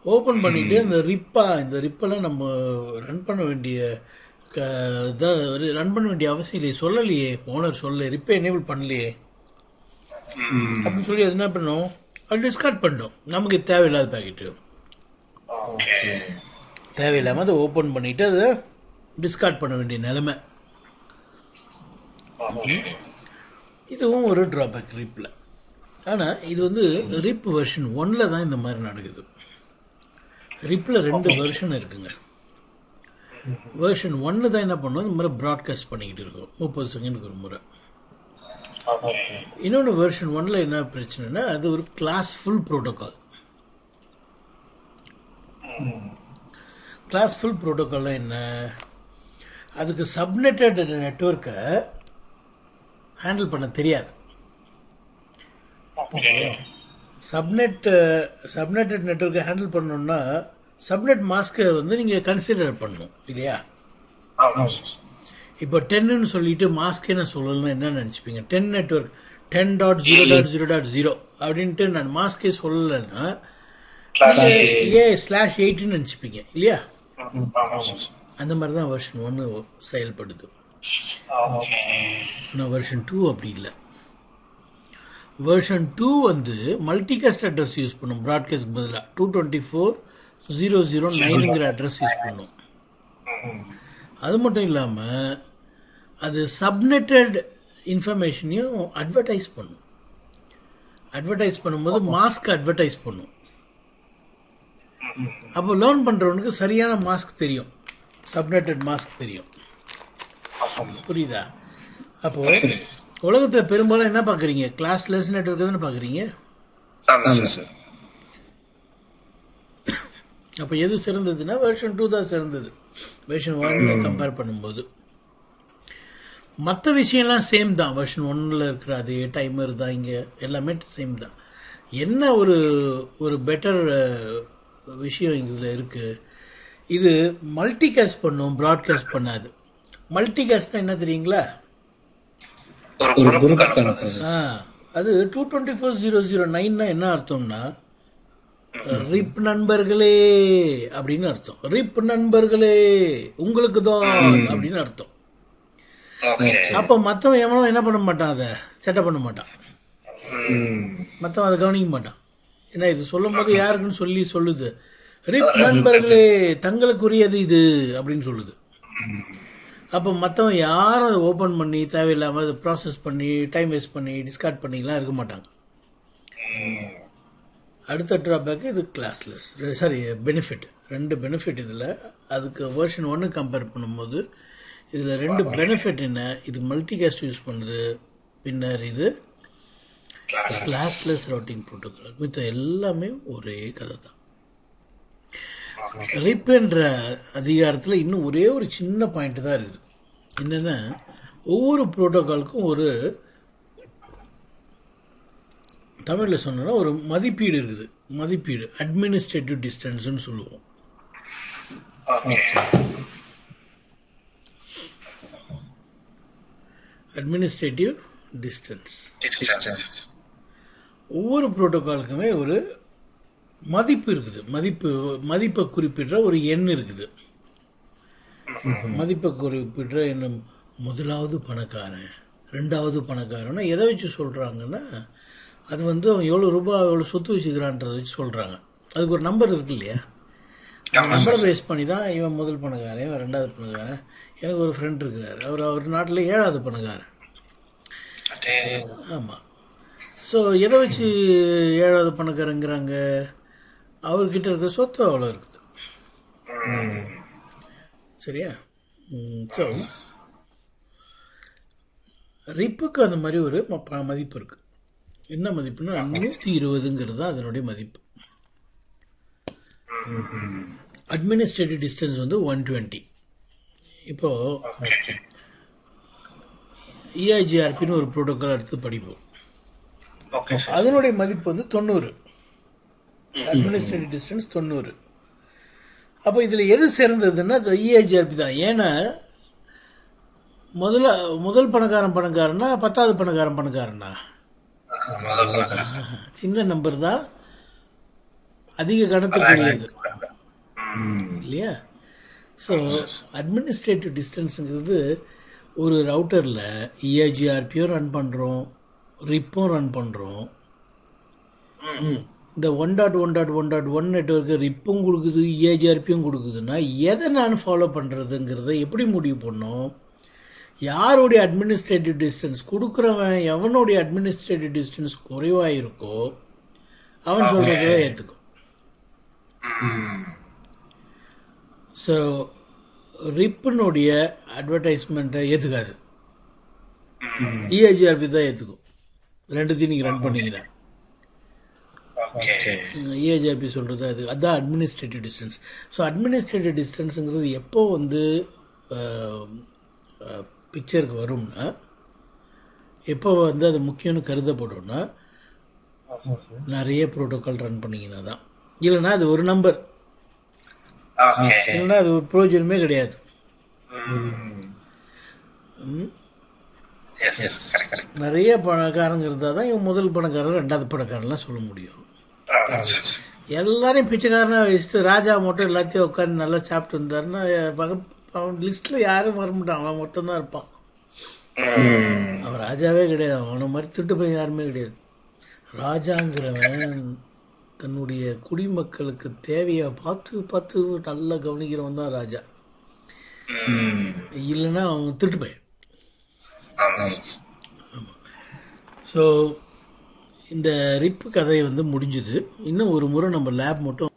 ஓப்பன் பண்ணிவிட்டு இந்த ரிப்பெல்லாம் நம்ம ரன் பண்ண வேண்டிய ரன் பண்ண வேண்டிய அவசியம் இல்லையே, சொல்லலையே ஓனர் சொல்ல, ரிப்பே எனேபிள் பண்ணலையே அப்படின்னு சொல்லி அது என்ன பண்ணும், அது டிஸ்கார்ட் பண்ணிட்டோம். நமக்கு தேவையில்லாத பேக்கெட்டு தேவையில்லாமல் அதை ஓப்பன் பண்ணிவிட்டு அதை டிஸ்கார்ட் பண்ண வேண்டிய நிலைமை. இதுவும் ஒரு ட்ராபேக் ரிப்பில். ஆனால் இது வந்து ரிப் வெர்ஷன் 1 தான் இந்த மாதிரி நடக்குது. ரிப்பில் 2 வெர்ஷன் இருக்குங்க. வெர்ஷன் 1 தான் என்ன பண்ணுவோம், இந்த மாதிரி ப்ராட்காஸ்ட் பண்ணிக்கிட்டு இருக்கோம் 30 செகண்டுக்கு ஒரு முறை. இன்னொன்று வெர்ஷன் 1 என்ன பிரச்சனைனா அது ஒரு classful protocol. Classful ப்ரோட்டோகால்லாம் என்ன, அதுக்கு சப்நெட்டட் நெட்வொர்க்கை ஹேண்டில் பண்ண தெரியாது. சப்நெட்டட் நெட்வொர்க்கை ஹேண்டில் பண்ணணுன்னா சப்நெட் மாஸ்கை வந்து நீங்கள் கன்சிடர் பண்ணணும் இல்லையா? இப்போ 10ன்னு சொல்லிட்டு மாஸ்கே நான் சொல்லலைன்னா என்ன நினச்சிப்பீங்க? 10 நெட்வொர்க் 10.0.0.0 அப்படின்ட்டு நான் மாஸ்கே சொல்லலைன்னா /8ன்னு நினச்சிப்பீங்க இல்லையா? அந்த மாதிரி தான் வெர்ஷன் 1 செயல்படுது. ஆனால் வெர்ஷன் 2 அப்படி இல்லை. வெர்ஷன் 2 வந்து மல்டிகாஸ்ட் அட்ரஸ் யூஸ் பண்ணும். ப்ராட்காஸ்ட் பதிலாக 224.0.0.9ங்கிற அட்ரஸ் யூஸ் பண்ணும். அது மட்டும் இல்லாமல் அது சப்நெட்டட் இன்ஃபர்மேஷனையும் அட்வர்டைஸ் பண்ணும். அட்வர்டைஸ் பண்ணும்போது மாஸ்க் அட்வர்டைஸ் பண்ணும். அப்போ லேர்ன் பண்ணுறவனுக்கு சரியான மாஸ்க் தெரியும், சப்நெட்டட் மாஸ்க் தெரியும். புரியுதா? அப்போ உலகத்தில் பெரும்பாலும் என்ன பார்க்குறீங்க, கிளாஸ்லெஸ் நெட்வொர்க் தானே பார்க்குறீங்க. அப்போ எது சிறந்ததுன்னா வெர்ஷன் 2 தான் சிறந்தது வெர்ஷன் 1 கம்பேர் பண்ணும்போது. மற்ற விஷயம்லாம் சேம் தான். வெர்ஷன் 1 இருக்கிற அதே டைமர் தான், இங்கே எல்லாமே சேம் தான். என்ன ஒரு பெட்டர் விஷயம் இதில் இருக்குது, இது மல்டிகாஸ்ட் பண்ணும், ப்ராட்காஸ்ட் பண்ணாது. மல்டிகாஸ்ட்னா என்ன தெரியுங்களா? அது 224.0.0.9னா என்ன அர்த்தம்னா ரிப் நண்பர்களே அப்படின்னு அர்த்தம். ரிப் நண்பர்களே உங்களுக்கு தான் அப்படின்னு அர்த்தம். அப்போ மற்றவன் எவனோ என்ன பண்ண மாட்டான், அதை செட்டப் பண்ண மாட்டான், மற்றவன் அதை கவனிக்க மாட்டான். ஏன்னா இது சொல்லும் போது யாருக்குன்னு சொல்லுது, ரிப் நண்பர்களே தங்களுக்குரியது இது அப்படின்னு சொல்லுது. அப்போ மற்றவன் யாரும் அதை ஓப்பன் பண்ணி தேவையில்லாமல் அதை ப்ராசஸ் பண்ணி டைம் வேஸ்ட் பண்ணி டிஸ்கார்ட் பண்ணிலாம் இருக்க மாட்டாங்க. அடுத்த ட்ராபேக்கு இது கிளாஸ்லெஸ், பெனிஃபிட். 2 பெனிஃபிட் இதில். அதுக்கு வெர்ஷன் 1 கம்பேர் பண்ணும்போது இதில் 2 பெனிஃபிட் என்ன, இது மல்டிகாஸ்ட் யூஸ் பண்ணுது, பின்னர் இது கிளாஸ்லெஸ் ரவுட்டிங் ப்ரோட்டோகால். மித்த எல்லாமே ஒரே கதை தான். ரிப் என்ற அதிகாரத்தில் இன்னும் ஒரே ஒரு சின்ன பாயிண்ட் தான் இருக்குது. என்னென்னா ஒவ்வொரு ப்ரோட்டோகாலுக்கும் ஒரு தமிழில் சொன்னோன்னா ஒரு மதிப்பீடு இருக்குது. மதிப்பீடு அட்மினிஸ்ட்ரேட்டிவ் டிஸ்டன்ஸ்ன்னு சொல்லுவோம். Administrative distance. ஒவ்வொரு ப்ரோட்டோகாலுக்குமே ஒரு மதிப்பு இருக்குது. மதிப்பை குறிப்பிடுற ஒரு எண் இருக்குது. மதிப்பை குறிப்பிடுற என்ன, முதலாவது பணக்காரன், 2வது பணக்காரன்னா எதை வச்சு சொல்கிறாங்கன்னா அது வந்து அவன் எவ்வளோ ரூபாய் எவ்வளோ சொத்து வச்சுக்கிறான்றதை வச்சு சொல்கிறாங்க. அதுக்கு ஒரு நம்பர் இருக்கு இல்லையா? அந்த நம்பரை பேஸ் பண்ணி தான் இவன் முதல் பணக்காரன், இவன் 2வது பணக்காரன். எனக்கு ஒரு ஃப்ரெண்ட் இருக்கிறார், அவர் நாட்டில் 7வது பணக்காரன். ஆமாம். ஸோ எதை வச்சு 7வது பணக்காரங்கிறாங்க, அவர்கிட்ட இருக்கிற சொத்து அவ்வளோ இருக்குது. சரியா? ஸோ ரிப்புக்கு அந்த மாதிரி ஒரு மதிப்பு இருக்குது. என்ன மதிப்புன்னா 120ங்கிறது தான் அதனுடைய மதிப்பு. அட்மினிஸ்ட்ரேட்டிவ் டிஸ்டன்ஸ் வந்து 120. இப்போது இஐஜிஆர்பின்னு ஒரு ப்ரோட்டோக்கால் எடுத்து படிப்போம். Okay sir. அதனுடைய மதிப்பு வந்து 90, அட்மினிஸ்ட்ரேட்டிவ் டிஸ்டன்ஸ் 90. அப்போ இதில் எது சிறந்ததுன்னா அது இஐஜிஆர்பி தான். ஏன்னா முதல் பணக்காரன்னா 10வது பணக்காரன்னா சின்ன நம்பர் தான் அதிக கடத்தக்கூடியது இல்லையா? ஸோ அட்மினிஸ்ட்ரேட்டிவ் டிஸ்டன்ஸுங்கிறது ஒரு ரவுட்டரில் இஐஜிஆர்பியும் ரன் பண்ணுறோம், ரிப்பும் ரன் பண்ணுறோம். இந்த 1.1.1.1 நெட்வொர்க்கு ரிப்பும் கொடுக்குது, இஐஜிஆர்பியும் கொடுக்குதுன்னா எதை நான் ஃபாலோ பண்ணுறதுங்கிறத எப்படி முடிவு பண்ணோம்? யாருடைய அட்மினிஸ்ட்ரேட்டிவ் டிஸ்டன்ஸ் கொடுக்குறவன் எவனுடைய அட்மினிஸ்ட்ரேட்டிவ் டிஸ்டன்ஸ் குறைவாக இருக்கோ அவன் சொல்கிறத ஏற்றுக்கும். ஸோ ரிப்புனுடைய அட்வர்டைஸ்மெண்ட்டை ஏற்றுக்காது, இஐஜிஆர்பி தான் ஏற்றுக்கும். ரெண்டுத்தையும் நீங்கள் ரன் பண்ணிக்கிறேன். இஐஜிஆர்பி சொல்கிறது அதுதான் அட்மினிஸ்ட்ரேட்டிவ் டிஸ்டன்ஸ். ஸோ அட்மினிஸ்ட்ரேட்டிவ் டிஸ்டன்ஸுங்கிறது எப்போ வந்து பிக்சருக்கு வரும்னா, எப்போ வந்து அது முக்கியம்னு கருதப்படும்னா நிறைய ப்ரோட்டோக்கால் ரன் பண்ணிங்கன்னா தான். இல்லைன்னா அது ஒரு நம்பர், இல்லைன்னா அது ஒரு பிரயோஜனமே கிடையாது. நிறைய பணக்காரங்க இருந்தால் தான் இவன் முதல் பணக்காரன் 2வது பணக்காரன்லாம் சொல்ல முடியும். எல்லாரையும் பிச்சைக்காரனாக வச்சுட்டு ராஜா மட்டும் எல்லாத்தையும் உட்காந்து நல்லா சாப்பிட்டு இருந்தாருன்னா அவன் லிஸ்ட்டில் யாரும் வர மாட்டான், அவன் மட்டும்தான் இருப்பான். அவன் ராஜாவே கிடையாது, அவனை மாதிரி திட்டு போய் யாருமே கிடையாது. ராஜாங்கிறவன் தன்னுடைய குடிமக்களுக்கு தேவையை பார்த்து பார்த்து நல்லா கவனிக்கிறவன் தான் ராஜா. இல்லைன்னா அவன் திட்டு போய். ஸோ இந்த ரிப்பு கதை வந்து முடிஞ்சுது. இன்னும் ஒரு முறை நம்ம லேப் மட்டும்